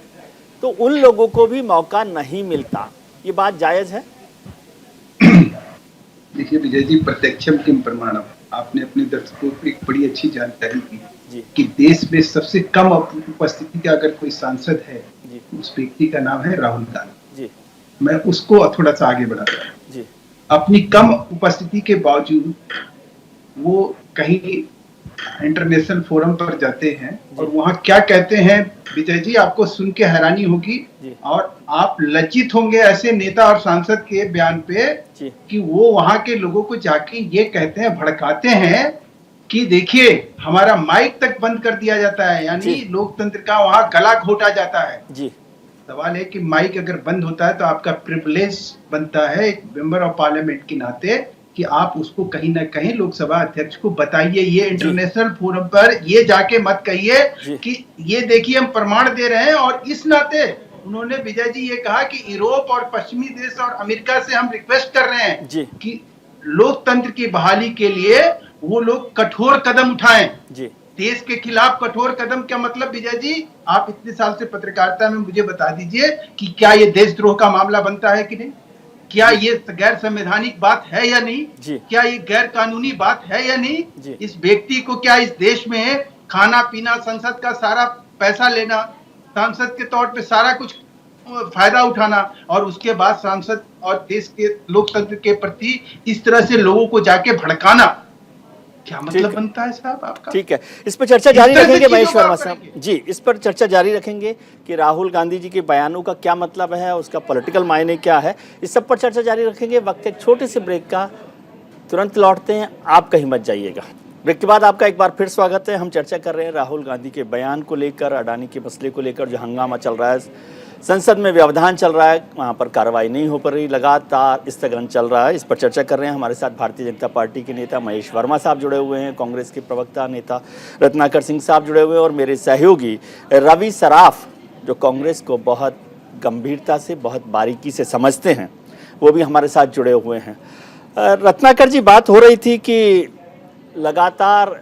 तो उन लोगों को भी मौका नहीं मिलता। ये बात जायज़ है? देखिए विजय जी, प्रत्यक्षम किम प्रमाणम, आपने अपने दर्शकों को एक बड़ी अच्छी जानकारी दी कि देश में सबसे कम उपस्थिति का अगर कोई सांसद है, उस व्यक्ति का नाम है राहुल गांधी। मैं उसको थोड़ा सा आगे बढ़ाता हूँ। अपनी कम उपस्थिति के बावजूद वो कहीं इंटरनेशनल फोरम पर जाते हैं और वहाँ क्या कहते हैं विजय जी, आपको सुन के हैरानी होगी और आप लज्जित होंगे ऐसे नेता और सांसद के बयान पे कि वो वहाँ के लोगों को जाके ये कहते हैं, भड़काते हैं कि देखिए हमारा माइक तक बंद कर दिया जाता है, यानी लोकतंत्र का वहाँ गला घोटा जाता है। सवाल है कि माइक अगर बंद होता है तो आपका प्रिविलेज बनता है एक मेंबर ऑफ पार्लियामेंट के नाते कि आप उसको कहीं ना कहीं लोकसभा अध्यक्ष को बताइए, ये इंटरनेशनल फोरम पर ये जाके मत कहिए कि ये देखिए हम प्रमाण दे रहे हैं। और इस नाते उन्होंने विजय जी ये कहा कि यूरोप और पश्चिमी देश और अमेरिका से हम रिक्वेस्ट कर रहे हैं कि लोकतंत्र की बहाली के लिए वो लोग कठोर कदम उठाएं। देश के खिलाफ कठोर कदम क्या मतलब विजय जी, आप इतने साल से पत्रकारिता में मुझे बता दीजिए कि क्या ये देशद्रोह का मामला बनता है कि नहीं, क्या ये गैर संवैधानिक बात है या नहीं, क्या ये गैर कानूनी बात है या नहीं। इस व्यक्ति को क्या इस देश में खाना पीना, संसद का सारा पैसा लेना, सांसद के तौर पे सारा कुछ फायदा उठाना और उसके बाद सांसद और देश के लोकतंत्र के प्रति इस तरह से लोगों को जाके भड़काना, क्या मतलब बनता है साहब आपका? ठीक है, इस पर चर्चा जारी रखेंगे महेश वर्मा साहब जी, इस पर चर्चा जारी रखेंगे कि राहुल गांधी जी के बयानों का क्या मतलब है, उसका पॉलिटिकल मायने क्या है, इस सब पर चर्चा जारी रखेंगे। वक्त एक छोटे से ब्रेक का, तुरंत लौटते हैं, आप कहीं मत जाइएगा। ब्रेक के बाद आपका एक बार फिर स्वागत है। हम चर्चा कर रहे हैं राहुल गांधी के बयान को लेकर, अडानी के मसले को लेकर जो हंगामा चल रहा है, संसद में व्यवधान चल रहा है, वहाँ पर कार्रवाई नहीं हो पा रही, लगातार स्थगन चल रहा है। इस पर चर्चा कर रहे हैं। हमारे साथ भारतीय जनता पार्टी के नेता महेश वर्मा साहब जुड़े हुए हैं, कांग्रेस के प्रवक्ता नेता रत्नाकर सिंह साहब जुड़े हुए हैं और मेरे सहयोगी रवि सराफ, जो कांग्रेस को बहुत गंभीरता से, बहुत बारीकी से समझते हैं, वो भी हमारे साथ जुड़े हुए हैं। रत्नाकर जी, बात हो रही थी कि लगातार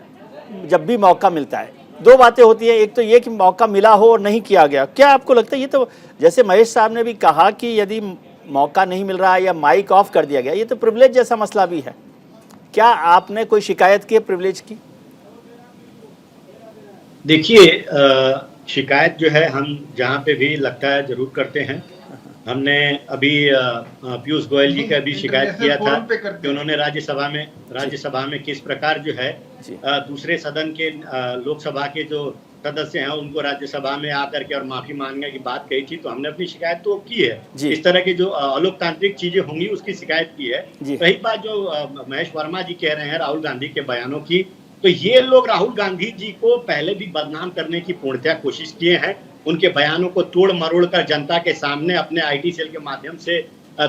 जब भी मौका मिलता है, दो बातें होती है, एक तो ये कि मौका मिला हो और नहीं किया गया। क्या आपको लगता है, ये तो जैसे महेश साहब ने भी कहा कि यदि मौका नहीं मिल रहा है या माइक ऑफ कर दिया गया, ये तो प्रिविलेज जैसा मसला भी है। क्या आपने कोई शिकायत की है प्रिविलेज की? देखिए, शिकायत जो है हम जहाँ पे भी लगता है जरूर करते हैं। हमने अभी पीयूष गोयल जी का भी शिकायत किया था कि उन्होंने राज्यसभा में किस प्रकार जो है दूसरे सदन के लोकसभा के जो सदस्य हैं उनको राज्यसभा में आकर के और माफी मांगने की बात कही थी, तो हमने अपनी शिकायत तो की है। इस तरह की जो अलोकतांत्रिक चीजें होंगी उसकी शिकायत की है। रही बात जो महेश वर्मा जी कह रहे हैं राहुल गांधी के बयानों की, तो ये लोग राहुल गांधी जी को पहले भी बदनाम करने की पूर्णतः कोशिश किए हैं। उनके बयानों को तोड़ मरोड़ कर जनता के सामने अपने IT सेल के माध्यम से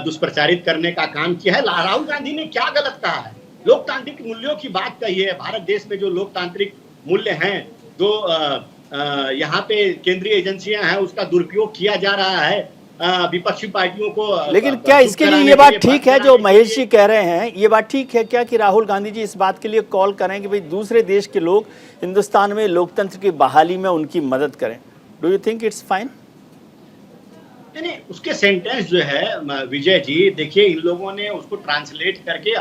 दुष्प्रचारित करने का काम किया है। राहुल गांधी ने क्या गलत कहा है? लोकतांत्रिक मूल्यों की बात कही है। भारत देश में जो लोकतांत्रिक मूल्य हैं, जो यहाँ पे केंद्रीय एजेंसियां हैं, उसका दुरुपयोग किया जा रहा है विपक्षी पार्टियों को। लेकिन क्या इसके लिए ये बात ठीक है जो महेश जी कह रहे हैं, ये बात ठीक है क्या कि राहुल गांधी जी इस बात के लिए कॉल करें कि भाई दूसरे देश के लोग हिंदुस्तान में लोकतंत्र की बहाली में उनकी मदद करें? Do you think it's fine? नहीं, उसके सेंटेंस जो है विजय जी, देखिए इन लोगों ने उसको ट्रांसलेट करके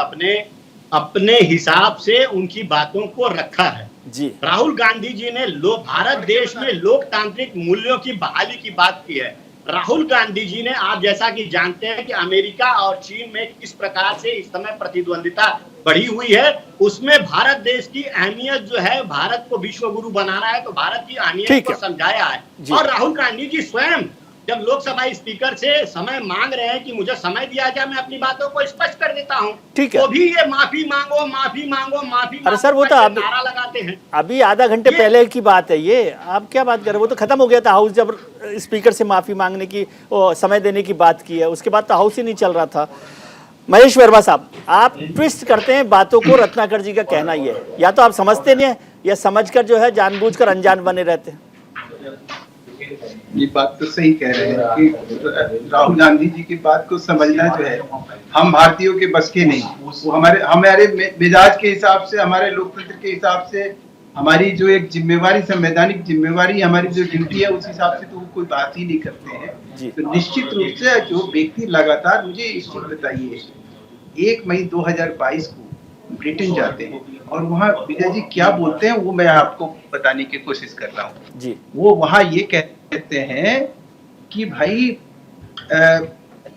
अपने हिसाब से उनकी बातों को रखा है जी। राहुल गांधी जी ने भारत देश में लोकतांत्रिक मूल्यों की बहाली की बात की है। राहुल गांधी जी ने, आप जैसा कि जानते हैं कि अमेरिका और चीन में किस प्रकार से इस समय प्रतिद्वंदिता बढ़ी हुई है, उसमें भारत देश की अहमियत जो है, भारत को विश्व गुरु बनाना है तो भारत की अहमियत को समझाया है। और राहुल गांधी जी स्वयं जब लोकसभा स्पीकर से समय मांग रहे हैं कि मुझे समय दिया जाए, मैं अपनी बातों को स्पष्ट कर देता हूं, तो भी ये माफी मांगो माफी मांगो माफी मांगो, अरे सर वो तो नारा लगाते हैं। अभी आधा घंटे पहले की बात है ये, आप क्या बात कर रहे हो? वो तो खत्म हो गया था हाउस, जब स्पीकर से माफी मांगने की समय देने की बात की है, उसके बाद तो हाउस ही नहीं चल रहा था। महेश वर्मा साहब, आप ट्विस्ट करते हैं बातों को। रत्नाकर जी का कहना ये है, या तो आप समझते नहीं है या समझकर जो है जानबूझकर अनजान बने रहते हैं। ये बात तो सही कह रहे हैं कि राहुल गांधी जी की बात को समझना जो है हम भारतीयों के बस के नहीं। वो हमारे मिजाज के हिसाब से, हमारे लोकतंत्र के हिसाब से, हमारी जो एक जिम्मेवारी, संवैधानिक जिम्मेवारी, हमारी जो ड्यूटी है, उस हिसाब से तो वो कोई बात ही नहीं करते हैं। तो निश्चित रूप से जो व्यक्ति लगातार, मुझे इस चीज बताइए, 1 मई 2022 को ब्रिटेन जाते हैं और वहाँ विजय जी क्या बोलते हैं वो मैं आपको बताने की कोशिश कर रहा हूँ जी। वो वहाँ ये कहते हैं कि भाई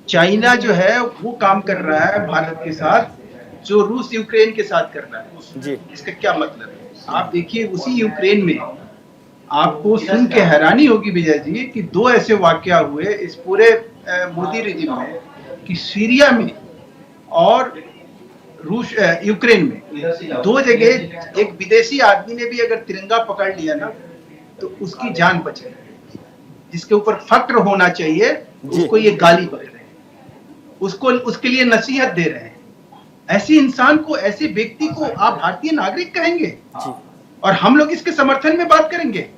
चाइना जो है वो काम कर रहा है भारत के साथ जो रूस यूक्रेन के साथ कर रहा है जी। इसका क्या मतलब है? आप देखिए उसी यूक्रेन में आपको सुन के हैरानी होगी विजय जी कि 2 ऐसे वाकया हुए इस पूरे मोदी रिजिम में कि सीरिया में और यूक्रेन में 2 जगह एक विदेशी आदमी ने भी अगर तिरंगा पकड़ लिया ना तो उसकी जान बचे। जिसके ऊपर फक्र होना चाहिए उसको ये गाली बक रहे हैं, उसको उसके लिए नसीहत दे रहे हैं। ऐसे इंसान को, ऐसे व्यक्ति को आप भारतीय नागरिक कहेंगे और हम लोग इसके समर्थन में बात करेंगे?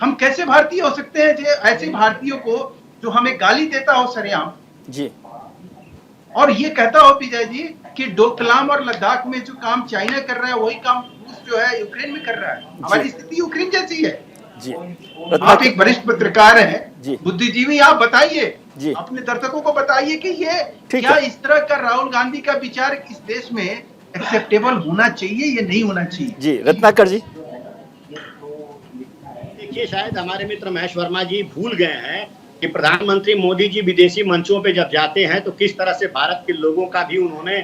हम कैसे भारतीय हो सकते हैं जो ऐसे भारतीयों को जो हमें गाली देता हो सरेआम जी, और ये कहता हो विजय जी कि डोकलाम और लद्दाख में जो काम चाइना कर रहा है वही काम रूस जो है यूक्रेन में कर रहा है। हमारी स्थिति यूक्रेन जैसी है जी। आप एक वरिष्ठ पत्रकार हैं, बुद्धिजीवी, आप बताइए, अपने दर्शकों को बताइए कि ये क्या इस तरह का राहुल गांधी का विचार इस देश में एक्सेप्टेबल होना चाहिए या नहीं होना चाहिए? जी रत्नाकर जी, देखिए शायद हमारे मित्र महेश वर्मा जी भूल गए हैं कि प्रधानमंत्री मोदी जी विदेशी मंचों पे जब जाते हैं तो किस तरह से भारत के लोगों का भी उन्होंने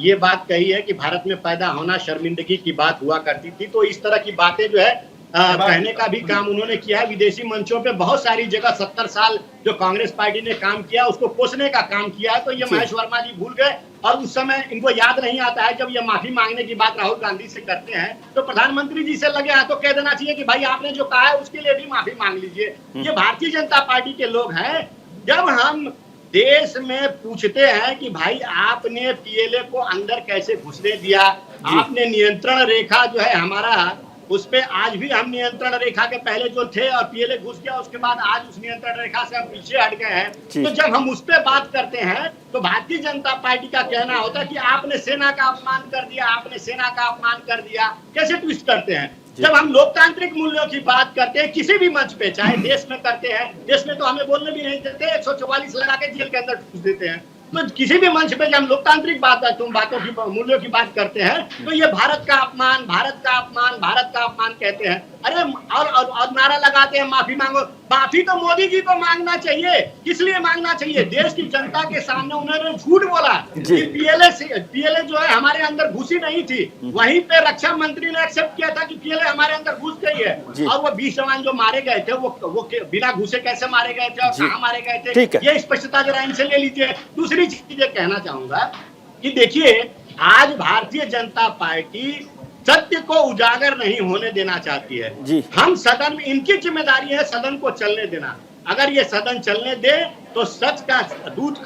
ये बात कही है कि भारत में पैदा होना शर्मिंदगी की बात हुआ करती थी। तो इस तरह की बातें जो है कहने का भी काम उन्होंने किया है। विदेशी मंचों पे बहुत सारी जगह 70 साल जो कांग्रेस पार्टी ने काम किया उसको कोसने का काम किया है। तो ये महेश वर्मा जी भूल गए और उस समय इनको याद नहीं आता है। जब ये माफी मांगने की बात राहुल गांधी से करते हैं तो प्रधानमंत्री जी से लगे हाथों कह देना चाहिए कि भाई आपने जो कहा है उसके लिए भी माफी मांग लीजिए। ये भारतीय जनता पार्टी के लोग हैं। जब हम देश में पूछते हैं कि भाई आपने पीएलए को अंदर कैसे घुसने दिया, आपने नियंत्रण रेखा जो है हमारा उस पे, आज भी हम नियंत्रण रेखा के पहले जो थे और पीएलए घुस गया उसके बाद आज उस नियंत्रण रेखा से हम पीछे हट गए हैं। तो जब हम उस पे बात करते हैं तो भारतीय जनता पार्टी का कहना होता है कि आपने सेना का अपमान कर दिया, आपने सेना का अपमान कर दिया। कैसे ट्विस्ट करते हैं? जब हम लोकतांत्रिक मूल्यों की बात करते हैं किसी भी मंच पे, चाहे देश में करते हैं, देश में तो हमें बोलने भी नहीं देते, 144 लगा के जेल के अंदर घुस देते हैं। तो किसी भी मंच पे जब हम लोकतांत्रिक बातों की मूल्यों की बात करते हैं तो ये भारत का अपमान, भारत का अपमान, भारत का अपमान कहते हैं। अरे और नारा लगाते हैं माफी मांगो। माफी तो मोदी जी को मांगना चाहिए। किस लिए मांगना चाहिए? देश की जनता के सामने उन्होंने झूठ बोला कि पीएलए जो है हमारे अंदर घुसी नहीं थी। वहीं पे रक्षा मंत्री ने एक्सेप्ट किया था कि पीएलए हमारे अंदर घुस गई है। और वो 20 जवान जो मारे गए थे वो बिना घुसे कैसे मारे गए थे और कहाँ मारे गए थे, ये स्पष्टता जरा इनसे ले लीजिए। दूसरी चीज ये कहना चाहूंगा कि देखिए, आज भारतीय जनता पार्टी सत्य को उजागर नहीं होने देना चाहती है। हम सदन में, इनकी जिम्मेदारी है सदन को चलने देना। अगर ये सदन चलने दे तो सच का दूध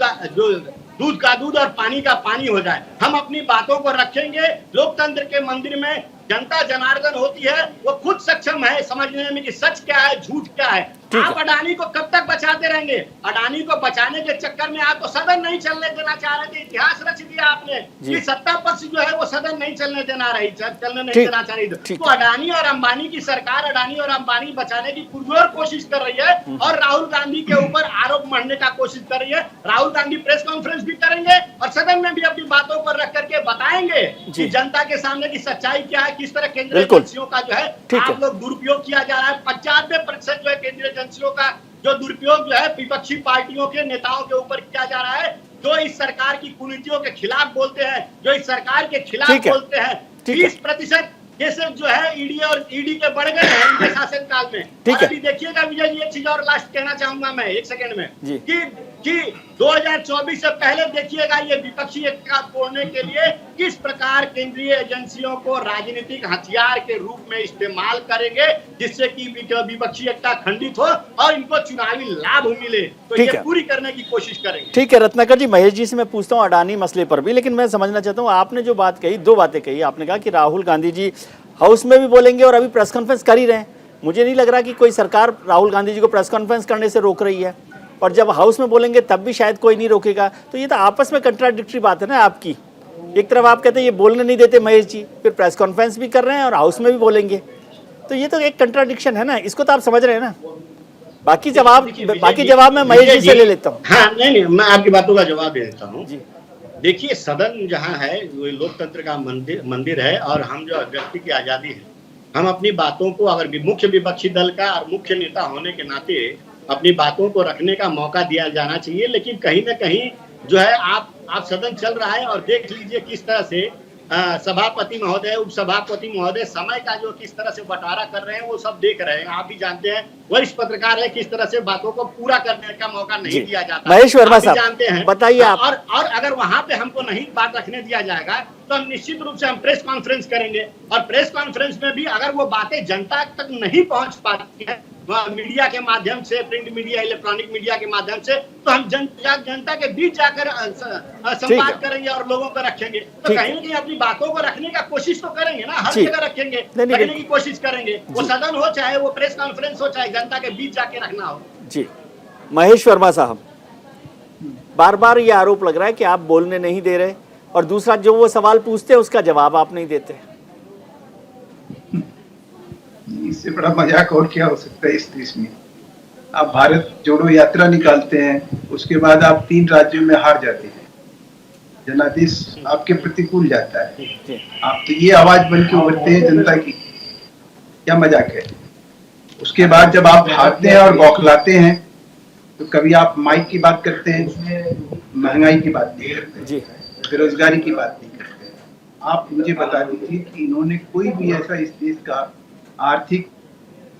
का दूध और पानी का पानी हो जाए। हम अपनी बातों को रखेंगे। लोकतंत्र के मंदिर में जनता जनार्दन होती है, वो खुद सक्षम है समझने में कि सच क्या है, झूठ क्या है। आप अडानी को कब तक बचाते रहेंगे? अडानी को बचाने के चक्कर में आप तो सदन नहीं चलने देना चाह रहे थे। इतिहास रच दिया आपने कि सत्ता पक्ष जो है वो सदन नहीं चलने देना चाह रही थी। तो अडानी और अंबानी की सरकार अडानी और अंबानी बचाने की पुरजोर कोशिश कर रही है और राहुल गांधी के ऊपर आरोप मढ़ने का कोशिश कर रही है। राहुल गांधी प्रेस कॉन्फ्रेंस भी करेंगे और सदन में भी अपनी बातों पर रख करके बताएंगे कि जनता के सामने की सच्चाई क्या है, किस तरह केंद्रीय एजेंसियों का जो है आप लोग दुरुपयोग किया जा रहा है। 95% जो है केंद्रीय एजेंसियों का जो दुरुपयोग जो है विपक्षी पार्टियों के नेताओं के ऊपर किया जा रहा है, जो इस सरकार की कुनीतियों के खिलाफ बोलते हैं, जो इस सरकार के खिलाफ बोलते हैं। 20% केसेस जो है ईडी के बढ़ गए हैं इनके शासनकाल में। और अभी देखिएगा विजय जी, एक चीज और लास्ट कहना चाहूंगा मैं 1 सेकंड में कि 2024 से पहले देखिएगा ये विपक्षी एकता तोड़ने के लिए किस प्रकार केंद्रीय एजेंसियों को राजनीतिक हथियार के रूप में इस्तेमाल करेंगे, जिससे कि विपक्षी एकता खंडित हो और इनको चुनावी लाभ मिले। तो ये पूरी करने की कोशिश करेंगे। ठीक है रत्नाकर जी, महेश जी से मैं पूछता हूँ अडानी मसले पर भी, लेकिन मैं समझना चाहता हूँ आपने जो बात कही, 2 बातें कही। आपने कहा कि राहुल गांधी जी हाउस में भी बोलेंगे और अभी प्रेस कॉन्फ्रेंस कर ही रहे हैं। मुझे नहीं लग रहा कि कोई सरकार राहुल गांधी जी को प्रेस कॉन्फ्रेंस करने से रोक रही है, और जब हाउस में बोलेंगे तब भी शायद कोई नहीं रोकेगा। तो ये तो आपस में कंट्राडिक्टरी बात है ना आपकी। एक तरफ आप कहते हैं ये बोलने नहीं देते महेश जी, फिर प्रेस कॉन्फ्रेंस भी कर रहे हैं और हाउस में भी बोलेंगे, तो ये तो एक कंट्राडिक्शन है ना। इसको तो आप समझ रहे हैं ना। बाकी जवाब मैं महेश जी से ले लेता हूँ। हाँ, नहीं, मैं आपकी बातों का जवाब दे देता हूँ। देखिए, सदन जहाँ है वो लोकतंत्र का मंदिर है और हम जो व्यक्ति की आजादी है, हम अपनी बातों को, अगर मुख्य विपक्षी दल का और मुख्य नेता होने के नाते अपनी बातों को रखने का मौका दिया जाना चाहिए। लेकिन कहीं ना कहीं जो है आप सदन चल रहा है और देख लीजिए किस तरह से सभापति महोदय, उपसभापति महोदय समय का जो किस तरह से बंटवारा कर रहे हैं वो सब देख रहे हैं। आप भी जानते हैं, वरिष्ठ पत्रकार है, किस तरह से बातों को पूरा करने का मौका नहीं दिया जाता। महेश वर्मा साहब जानते हैं, बताइए आप। और अगर वहां पे हमको नहीं बात रखने दिया जाएगा तो हम निश्चित रूप से हम प्रेस कॉन्फ्रेंस करेंगे। और प्रेस कॉन्फ्रेंस में भी अगर वो बातें जनता तक नहीं पहुंच पाती है मीडिया के माध्यम से, प्रिंट मीडिया, इलेक्ट्रॉनिक मीडिया के माध्यम से, तो हम जनता के बीच जाकर संवाद करेंगे और लोगों को रखेंगे। तो कहीं ना कहीं अपनी बातों को रखने का कोशिश तो करेंगे ना, हर जगह रखेंगे, रखने की कोशिश करेंगे। वो सदन हो चाहे वो प्रेस कॉन्फ्रेंस हो, चाहे जनता के बीच जाके रखना हो। जी महेश वर्मा साहब, बार बार ये आरोप लग रहा है कि आप बोलने नहीं दे रहे, और दूसरा जो वो सवाल पूछते हैं उसका जवाब आप नहीं देते। इससे बड़ा मजाक और क्या हो सकता है इस देश में। आप भारत जोड़ो यात्रा निकालते हैं, उसके बाद आप 3 राज्यों में हार जाते हैं, जनादेश आपके प्रतिकूल जाता है, आप तो ये आवाज बन के उभरते हैं जनता की, क्या मजाक है। उसके बाद जब आप हारते हैं और बौखलाते हैं तो कभी आप माइक की बात करते हैं, महंगाई की बात नहीं करते, बेरोजगारी की बात नहीं करते। आप मुझे बता दीजिए कि इन्होंने कोई भी ऐसा इस देश का आर्थिक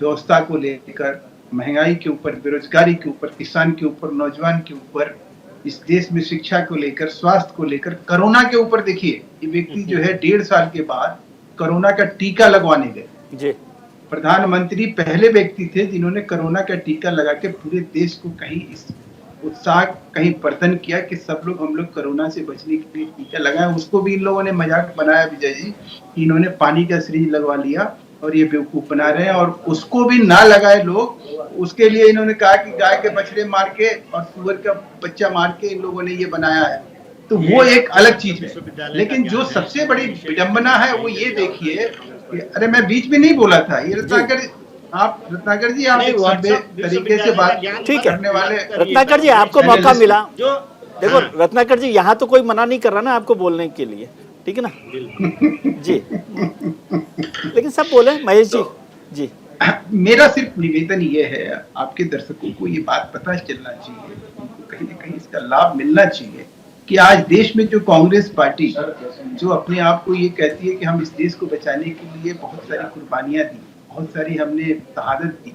व्यवस्था को लेकर, महंगाई के ऊपर, बेरोजगारी के ऊपर, किसान के ऊपर, नौजवान के ऊपर, इस देश में शिक्षा को लेकर, स्वास्थ्य को लेकर, कोरोना के ऊपर देखिए, ये व्यक्ति जो है 1.5 साल के बाद कोरोना का टीका लगवाने गए। प्रधानमंत्री पहले व्यक्ति थे जिन्होंने कोरोना का टीका लगा के पूरे देश को कहीं इस उत्साह कहीं प्रदर्शन किया कि सब लोग, हम लोग कोरोना से बचने के लिए टीका लगाए। उसको भी इन लोगों ने मजाक बनाया विजय जी, इन्होंने पानी का सिरिंज लगवा लिया और ये बेवकूफ बना रहे हैं। और उसको भी ना लगाए लोग, उसके लिए इन्होंने कहा कि गाय के बछड़े मार के और सुअर का बच्चा मार के इन लोगों ने ये बनाया है, तो वो एक अलग चीज है। लेकिन जो सबसे बड़ी विडंबना है वो ये देखिए, अरे मैं बीच में नहीं बोला था, ये रत्नाकर जी आप एक सभ्य तरीके से बात करने वाले। रत्नाकर जी आपको मौका मिला, देखो रत्नाकर जी यहाँ तो कोई मना नहीं कर रहा ना आपको बोलने के लिए, ठीक है ना जी, लेकिन सब बोले महेश जी। जी मेरा सिर्फ निवेदन ये है, आपके दर्शकों को ये बात पता चलना चाहिए, उनको कहीं ना कहीं इसका लाभ मिलना चाहिए कि आज देश में जो कांग्रेस पार्टी जो अपने आप को ये कहती है कि हम इस देश को बचाने के लिए बहुत सारी कुर्बानियां दी, बहुत सारी हमने शहादत दी।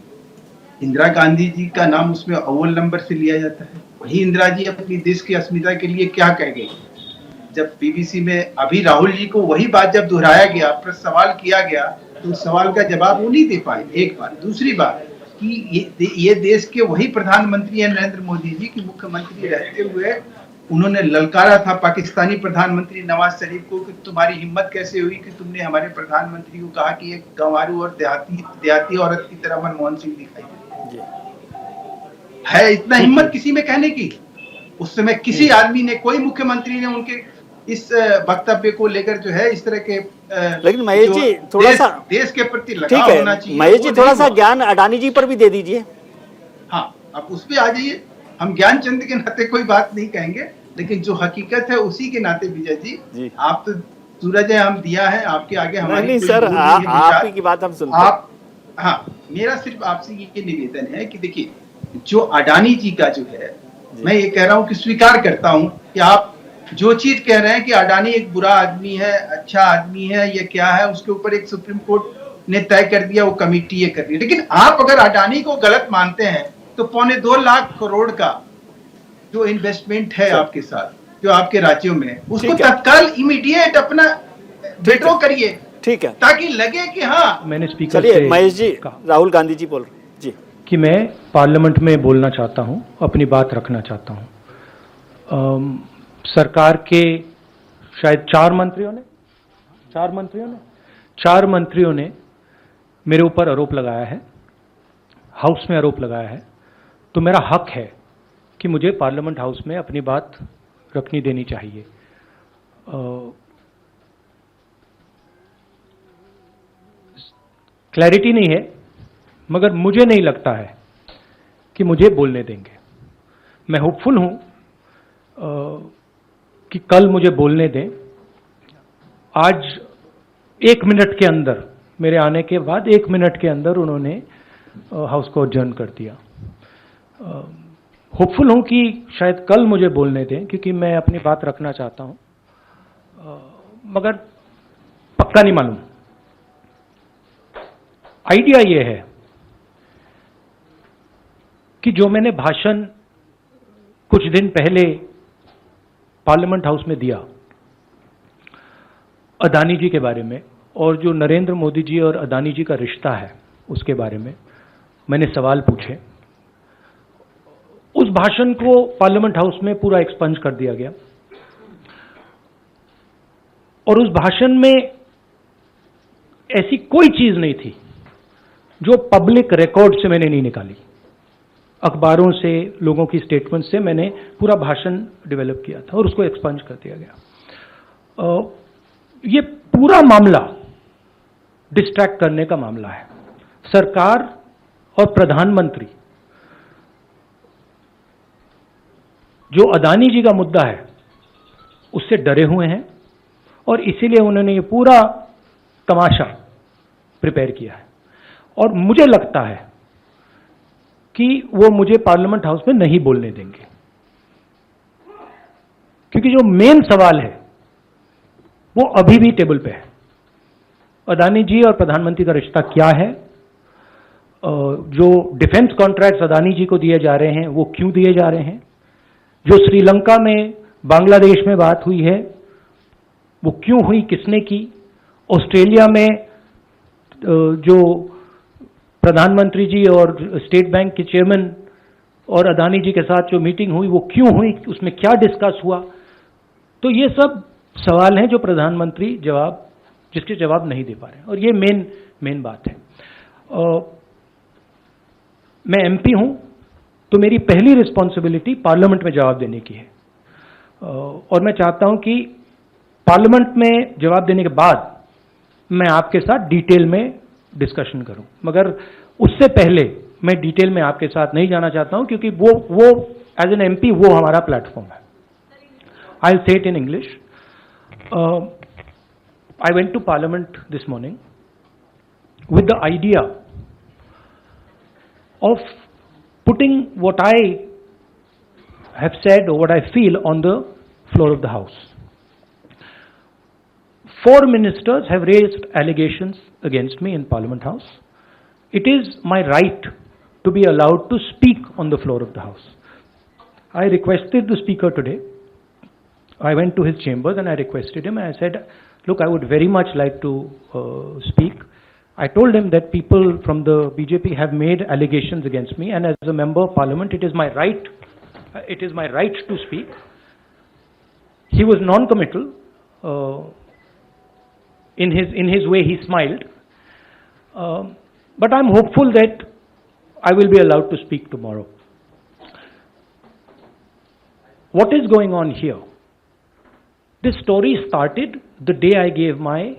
इंदिरा गांधी जी का नाम उसमें अव्वल नंबर से लिया जाता है। वही इंदिरा जी अपनी देश की अस्मिता के लिए क्या कह गई जब बीबीसी में अभी राहुल जी को वही बात जब दोहराया गया, प्रश्न सवाल किया गया, तो उस सवाल का जवाब वो नहीं दे पाए। एक बात। दूसरी बात कि ये देश के वही प्रधानमंत्री हैं नरेंद्र मोदी जी की मुख्यमंत्री रहते हुए उन्होंने ललकारा था पाकिस्तानी प्रधानमंत्री नवाज शरीफ को कि तुम्हारी हिम्मत कैसे हुई कि तुमने हमारे प्रधानमंत्री को कहा कि एक गंवारू और देहाती औरत की तरह मनमोहन सिंह दिखाई दे। है इतना हिम्मत किसी में कहने की? उस समय किसी आदमी ने, कोई मुख्यमंत्री ने उनके इस वक्तव्य को लेकर जो है इस तरह के लेकिन महेश जी थोड़ा सा देश के प्रति ठीक लगाव है, होना चाहिए। महेश जी थोड़ा सा ज्ञान अडानी जी पर भी दे दीजिए। हाँ, आप उस पे आ जाइए। हम ज्ञानचंद के नाते कोई बात नहीं कहेंगे, लेकिन जो हकीकत है उसी के नाते विजय जी आप तो सूरज है, हम दिया है, आपके आगे हमारी नहीं कोई सर, दूर नहीं है आप ही की बात हम सुनते हैं। आप हाँ, मेरा सिर्फ आपसे ये निवेदन है कि देखिए जो अडानी जी का जो है, मैं ये कह रहा हूँ कि स्वीकार करता हूँ कि आप जो चीज कह रहे हैं कि अडानी एक बुरा आदमी है, अच्छा आदमी है, ये क्या है, उसके ऊपर एक सुप्रीम कोर्ट ने तय कर दिया, वो कमेटी ये कर रही है। लेकिन आप अगर अडानी को गलत मानते हैं तो 2.25 लाख करोड़ का जो इन्वेस्टमेंट है आपके साथ, जो आपके राज्यों में, उसको तत्काल इमीडिएट अपना विड्रॉ करिए। ठीक है, ताकि लगे कि हाँ मैंने स्पीकर चलिए महेश जी, राहुल गांधी जी बोल रहे जी कि मैं पार्लियामेंट में बोलना चाहता हूं, अपनी बात रखना चाहता हूं। सरकार के शायद चार मंत्रियों ने मेरे ऊपर आरोप लगाया है, हाउस में आरोप लगाया है, तो मेरा हक है कि मुझे पार्लियामेंट हाउस में अपनी बात रखनी देनी चाहिए। क्लैरिटी नहीं है, मगर मुझे नहीं लगता है कि मुझे बोलने देंगे। मैं होपफुल हूं कि कल मुझे बोलने दें। आज 1 मिनट के अंदर, मेरे आने के बाद 1 मिनट के अंदर उन्होंने हाउस को अडजर्न कर दिया। होपफुल हूं कि शायद कल मुझे बोलने दें, क्योंकि मैं अपनी बात रखना चाहता हूं, मगर पक्का नहीं मालूम। आइडिया ये है कि जो मैंने भाषण कुछ दिन पहले पार्लियामेंट हाउस में दिया अडानी जी के बारे में, और जो नरेंद्र मोदी जी और अडानी जी का रिश्ता है उसके बारे में मैंने सवाल पूछे, उस भाषण को पार्लियामेंट हाउस में पूरा एक्सपंज कर दिया गया। और उस भाषण में ऐसी कोई चीज नहीं थी जो पब्लिक रिकॉर्ड से मैंने नहीं निकाली। अखबारों से, लोगों की स्टेटमेंट से मैंने पूरा भाषण डेवलप किया था और उसको एक्सपंज कर दिया गया। ये पूरा मामला डिस्ट्रैक्ट करने का मामला है। सरकार और प्रधानमंत्री जो अडानी जी का मुद्दा है उससे डरे हुए हैं, और इसीलिए उन्होंने ये पूरा तमाशा प्रिपेयर किया है। और मुझे लगता है कि वो मुझे पार्लियामेंट हाउस में नहीं बोलने देंगे, क्योंकि जो मेन सवाल है वो अभी भी टेबल पे है। अडानी जी और प्रधानमंत्री का रिश्ता क्या है, जो डिफेंस कॉन्ट्रैक्ट्स अडानी जी को दिए जा रहे हैं वो क्यों दिए जा रहे हैं, जो श्रीलंका में, बांग्लादेश में बात हुई है वो क्यों हुई, किसने की, ऑस्ट्रेलिया में जो प्रधानमंत्री जी और स्टेट बैंक के चेयरमैन और अडानी जी के साथ जो मीटिंग हुई वो क्यों हुई, उसमें क्या डिस्कस हुआ। तो ये सब सवाल हैं जो प्रधानमंत्री जिसके जवाब नहीं दे पा रहे हैं, और ये मेन बात है। मैं एमपी हूं तो मेरी पहली रिस्पॉन्सिबिलिटी पार्लियामेंट में जवाब देने की है, और मैं चाहता हूं कि पार्लियामेंट में जवाब देने के बाद मैं आपके साथ डिटेल में डिस्कशन करूं, मगर उससे पहले मैं डिटेल में आपके साथ नहीं जाना चाहता हूं, क्योंकि वो एज एन एमपी वो हमारा प्लेटफॉर्म है। I will say it in English. I went to parliament this morning with the idea of putting what I have said or what I feel on the floor of the House. 4 ministers have raised allegations against me in Parliament House. It is my right to be allowed to speak on the floor of the House. I requested the Speaker today. I went to his chambers and I requested him and I said, look, I would very much like to speak. I told him that people from the BJP have made allegations against me, and as a member of Parliament, it is my right to speak. He was non-committal. In his way, he smiled. But I'm hopeful that I will be allowed to speak tomorrow. What is going on here? This story started the day I gave my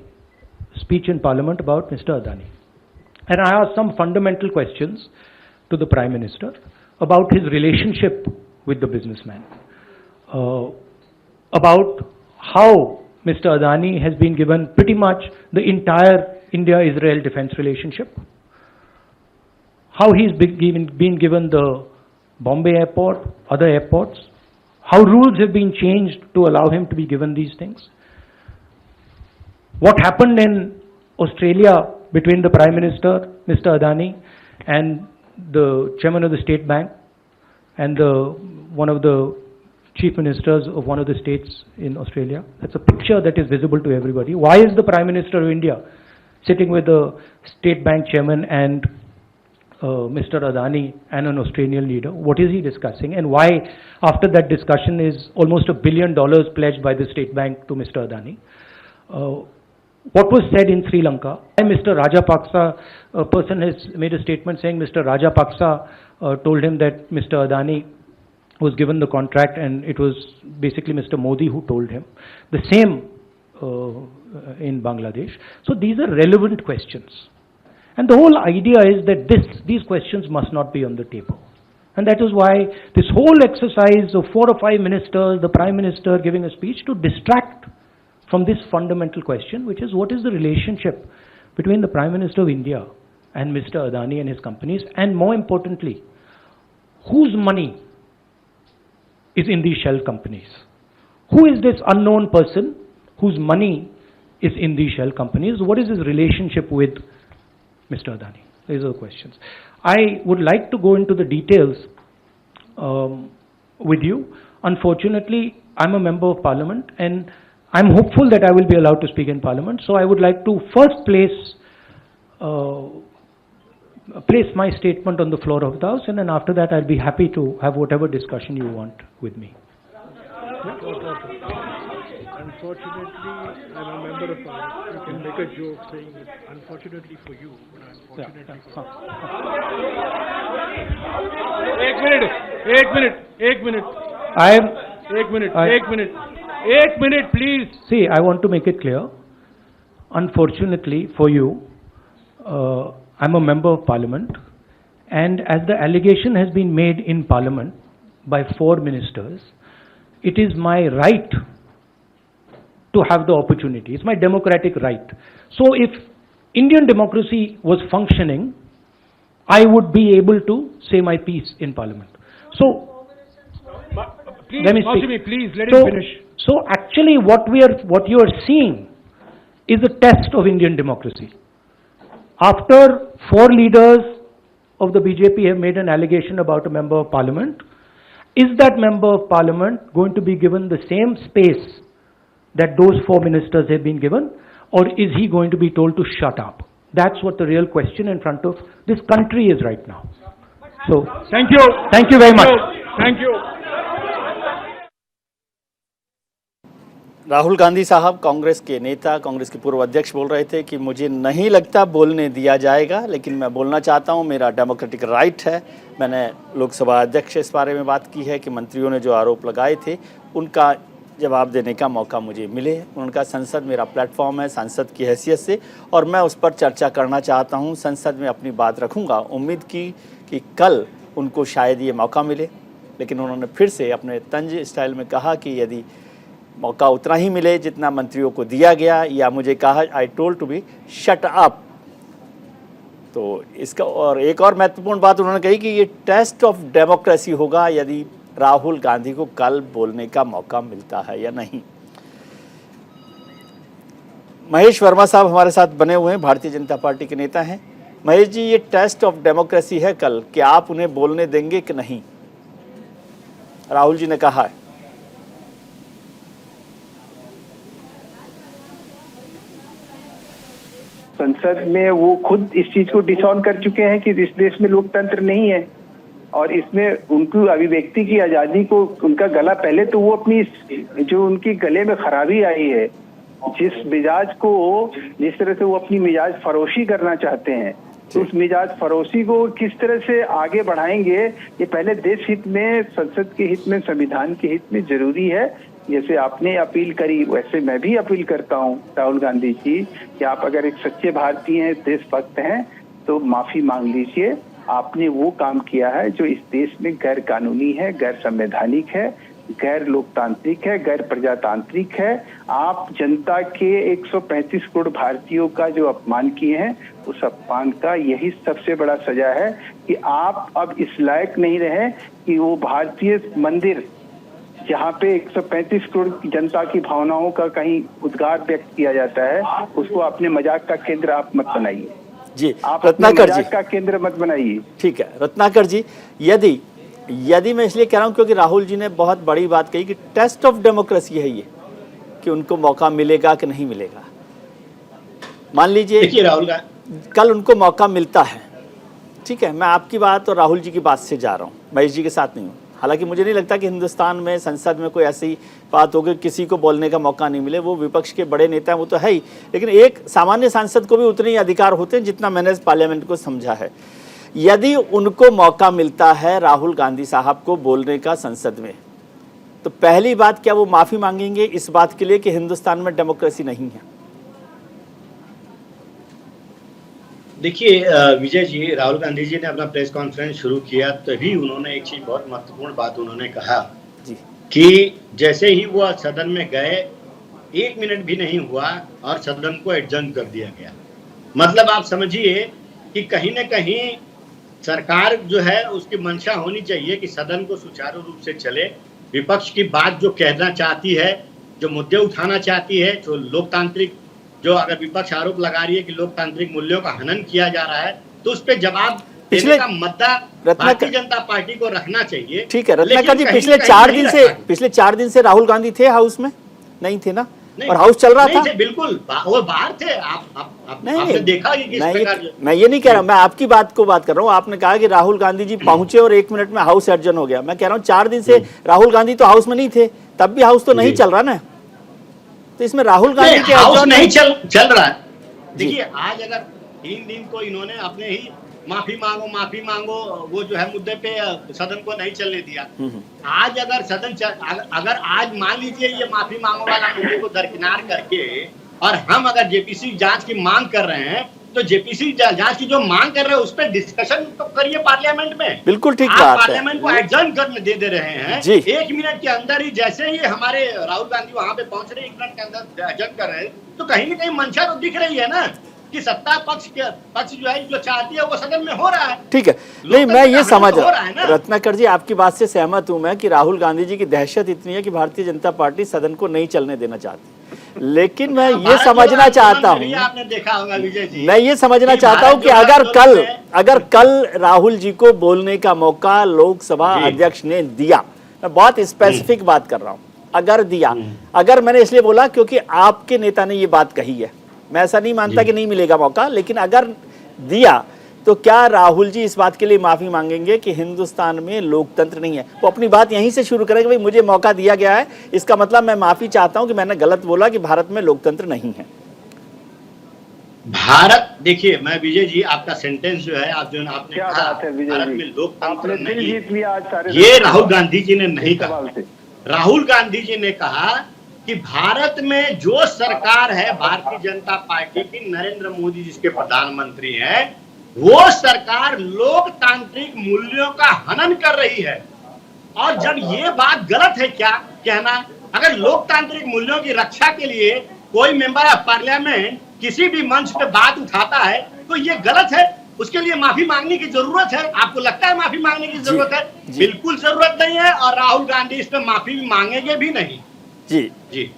speech in Parliament about Mr. Adani. And I asked some fundamental questions to the Prime Minister about his relationship with the businessman, about how Mr. Adani has been given pretty much the entire India-Israel defense relationship, how he's been given the Bombay airport, other airports, how rules have been changed to allow him to be given these things. What happened in Australia between the Prime Minister, Mr. Adani, and the Chairman of the State Bank, and one of the Chief Ministers of one of the states in Australia. That's a picture that is visible to everybody. Why is the Prime Minister of India sitting with the State Bank Chairman and Mr. Adani and an Australian leader? What is he discussing? And why, after that discussion, is almost $1 billion pledged by the State Bank to Mr. Adani? What was said in Sri Lanka? Mr. Rajapaksa, a person has made a statement saying Mr. Rajapaksa told him that Mr. Adani was given the contract and it was basically Mr. Modi who told him. The same in Bangladesh. So these are relevant questions. And the whole idea is that these questions must not be on the table. And that is why this whole exercise of 4 or 5 ministers, the Prime Minister giving a speech, to distract from this fundamental question, which is what is the relationship between the Prime Minister of India and Mr. Adani and his companies, and more importantly, whose money is in these shell companies? Who is this unknown person whose money is in these shell companies? What is his relationship with Mr. Adani? These are the questions. I would like to go into the details with you. Unfortunately, I'm a member of Parliament and I'm hopeful that I will be allowed to speak in Parliament. So I would like to first place my statement on the floor of the House, and then after that I'll be happy to have whatever discussion you want with me. Unfortunately, I'm a member of Parliament. You can make a joke saying that unfortunately for you, but unfortunately for One minute, please. See, I want to make it clear. Unfortunately for you, I'm a member of Parliament, and as the allegation has been made in Parliament by 4 ministers, it is my right to have the opportunity. It's my democratic right. So if Indian democracy was functioning, I would be able to say my piece in Parliament. So, please, let me speak. Please, let him finish. So actually what you are seeing is a test of Indian democracy. After 4 leaders of the BJP have made an allegation about a member of Parliament, is that member of Parliament going to be given the same space that those 4 ministers have been given, or is he going to be told to shut up? That's what the real question in front of this country is right now. So, thank you. Thank you very much. Thank you. Rahul Gandhi साहब, कांग्रेस के नेता, कांग्रेस के पूर्व अध्यक्ष, बोल रहे थे कि मुझे नहीं लगता बोलने दिया जाएगा, लेकिन मैं बोलना चाहता हूं, मेरा डेमोक्रेटिक राइट है। मैंने लोकसभा अध्यक्ष से इस बारे में बात की है कि मंत्रियों ने जो आरोप लगाए थे उनका जवाब देने का मौका मुझे मिले। उनका संसद मेरा प्लेटफॉर्म है सांसद की हैसियत से, और मैं उस पर चर्चा करना चाहता हूं, संसद में अपनी बात रखूंगा। उम्मीद की कि कल उनको शायद ये मौका मिले, लेकिन उन्होंने फिर से अपने तंज स्टाइल में कहा कि यदि मौका उतना ही मिले जितना मंत्रियों को दिया गया, या मुझे कहा I told to be shut up. तो इसका और एक और महत्वपूर्ण बात उन्होंने कही कि ये टेस्ट ऑफ डेमोक्रेसी होगा यदि राहुल गांधी को कल बोलने का मौका मिलता है या नहीं। महेश वर्मा साहब हमारे साथ बने हुए हैं, भारतीय जनता पार्टी के नेता हैं। महेश जी, ये टेस्ट ऑफ डेमोक्रेसी है कल, क्या आप उन्हें बोलने देंगे कि नहीं? राहुल जी ने कहा है। संसद में वो खुद इस चीज को डिसऑन कर चुके हैं कि इस देश में लोकतंत्र नहीं है और इसमें उनकी अभिव्यक्ति की आजादी को उनका गला, पहले तो वो अपनी जो उनकी गले में खराबी आई है, जिस मिजाज को, जिस तरह से वो अपनी मिजाज फरोशी करना चाहते हैं, तो उस मिजाज फरोशी को किस तरह से आगे बढ़ाएंगे, ये पहले देश हित में, संसद के हित में, संविधान के हित में जरूरी है। जैसे आपने अपील करी वैसे मैं भी अपील करता हूँ राहुल गांधी जी कि आप अगर एक सच्चे भारतीय हैं, देशभक्त हैं, तो माफी मांग लीजिए। आपने वो काम किया है जो इस देश में गैर कानूनी है, गैर संवैधानिक है, गैर लोकतांत्रिक है, गैर प्रजातांत्रिक है। आप जनता के 135 करोड़ भारतीयों का जो अपमान किए हैं, उस अपमान का यही सबसे बड़ा सजा है कि आप अब इस लायक नहीं रहे कि वो भारतीय मंदिर जहाँ पे 135 करोड़ की जनता की भावनाओं का कहीं उद्गार व्यक्त किया जाता है, उसको अपने मजाक का केंद्र आप मत बनाइए जी। आप रत्नाकर जी का केंद्र मत बनाइए। ठीक है रत्नाकर जी, यदि मैं इसलिए कह रहा हूं क्योंकि राहुल जी ने बहुत बड़ी बात कही कि टेस्ट ऑफ डेमोक्रेसी है ये, कि उनको मौका मिलेगा कि नहीं मिलेगा। मान लीजिए देखिए राहुल कल उनको मौका मिलता है, ठीक है, मैं आपकी बात और राहुल जी की बात से जा रहा हूँ, महेश जी के साथ नहीं हूँ। हालांकि मुझे नहीं लगता कि हिंदुस्तान में संसद में कोई ऐसी बात होगी किसी को बोलने का मौका नहीं मिले, वो विपक्ष के बड़े नेता हैं वो तो है ही, लेकिन एक सामान्य सांसद को भी उतने ही अधिकार होते हैं जितना मैंने पार्लियामेंट को समझा है। यदि उनको मौका मिलता है राहुल गांधी साहब को बोलने का संसद में, तो पहली बात क्या वो माफी मांगेंगे इस बात के लिए कि हिंदुस्तान में डेमोक्रेसी नहीं है? देखिए विजय जी, राहुल गांधी जी ने अपना प्रेस कॉन्फ्रेंस शुरू किया तभी उन्होंने एक चीज बहुत महत्वपूर्ण बात उन्होंने कहा जी, कि जैसे ही वो सदन में गए 1 मिनट भी नहीं हुआ और सदन को एडजर्न कर दिया गया। मतलब आप समझिए कि कहीं न कहीं सरकार जो है उसकी मंशा होनी चाहिए कि सदन को सुचारू रूप से चले, विपक्ष की बात जो कहना चाहती है, जो मुद्दे उठाना चाहती है, जो लोकतांत्रिक, जो अगर विपक्ष आरोप लगा रही है कि लोकतांत्रिक मूल्यों का हनन किया जा रहा है, तो उस पर जवाब देने का मुद्दा भारतीय जनता पार्टी को रखना चाहिए। ठीक है रत्नाकर जी, पिछले 4 दिन से राहुल गांधी थे हाउस में? नहीं थे ना? और हाउस चल रहा था? बिल्कुल वो बाहर थे। आपने देखा कि किस प्रकार। मैं ये नहीं कह रहा, मैं आपकी बात को बात कर रहा हूँ। आपने कहा कि राहुल गांधी जी पहुंचे और 1 मिनट में हाउस एडजर्न हो गया। मैं कह रहा हूँ 4 दिन से राहुल गांधी तो हाउस में नहीं थे, तब भी हाउस तो नहीं चल रहा ना, तो इसमें राहुल गांधी के हाउस नहीं चल रहा है। देखिए आज अगर 3 दिन को इन्होंने अपने ही माफी मांगो वो जो है मुद्दे पे सदन को नहीं चलने दिया। आज अगर अगर आज मान लीजिए ये माफी मांगो वाला मुद्दे को दरकिनार करके और हम अगर जेपीसी जांच की मांग कर रहे हैं, तो जेपीसी जांच की जो मांग कर रहे हैं उस पर डिस्कशन तो करिए पार्लियामेंट में। बिल्कुल ठीक बात है। पार्लियामेंट को एडजर्न करने दे रहे हैं। 1 मिनट के अंदर ही जैसे ही हमारे राहुल गांधी वहां पे पहुंच रहे 1 मिनट के अंदर एडजर्न कर रहे हैं, तो कहीं ना कहीं मंशा तो दिख रही है ना कि सत्ता पक्ष जो है जो चाहती है वो सदन में हो रहा है। ठीक है, नहीं मैं ये समझ रहा हूँ रत्नाकर जी, आपकी बात से सहमत हूं मैं कि राहुल गांधी जी की दहशत इतनी है कि भारतीय जनता पार्टी सदन को नहीं चलने देना चाहती। लेकिन मैं ये समझना चाहता हूँ, आपने देखा होगा विजय जी, मैं ये समझना चाहता हूँ कि अगर कल राहुल जी को बोलने का मौका लोकसभा अध्यक्ष ने दिया, मैं बहुत स्पेसिफिक बात कर रहा हूँ, अगर दिया, अगर मैंने इसलिए बोला क्योंकि आपके नेता ने ये बात कही है, मैं ऐसा नहीं मानता कि नहीं मिलेगा मौका, लेकिन अगर दिया तो क्या राहुल जी इस बात के लिए माफी मांगेंगे कि हिंदुस्तान में लोकतंत्र नहीं है? वो अपनी बात यहीं से शुरू करेंगे, भाई मुझे मौका दिया गया है, इसका मतलब मैं माफी चाहता हूं कि मैंने गलत बोला कि भारत में लोकतंत्र नहीं है। भारत, देखिए मैं विजय जी आपका सेंटेंस जो है आप जो आपने कहा भारत में लोकतंत्र नहीं, ये राहुल गांधी जी ने नहीं कहा। राहुल गांधी जी ने कहा कि भारत में जो सरकार है भारतीय जनता पार्टी की, नरेंद्र मोदी जिसके प्रधानमंत्री हैं, वो सरकार लोकतांत्रिक मूल्यों का हनन कर रही है। और जब ये बात गलत है क्या कहना, अगर लोकतांत्रिक मूल्यों की रक्षा के लिए कोई मेंबर ऑफ पार्लियामेंट किसी भी मंच पे बात उठाता है तो ये गलत है। उसके लिए माफी मांगने की जरूरत है? आपको लगता है माफी मांगने की जरूरत है? बिल्कुल जरूरत नहीं है, और राहुल गांधी इस पर माफी मांगेंगे भी नहीं। जी।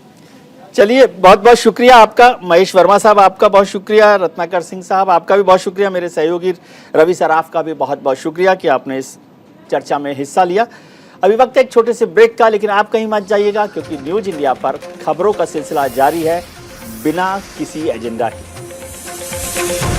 चलिए, बहुत बहुत शुक्रिया आपका महेश वर्मा साहब, आपका बहुत शुक्रिया। रत्नाकर सिंह साहब, आपका भी बहुत शुक्रिया। मेरे सहयोगी रवि सराफ का भी बहुत बहुत शुक्रिया कि आपने इस चर्चा में हिस्सा लिया। अभी वक्त एक छोटे से ब्रेक का, लेकिन आप कहीं मत जाइएगा, क्योंकि न्यूज इंडिया पर खबरों का सिलसिला जारी है बिना किसी एजेंडा के।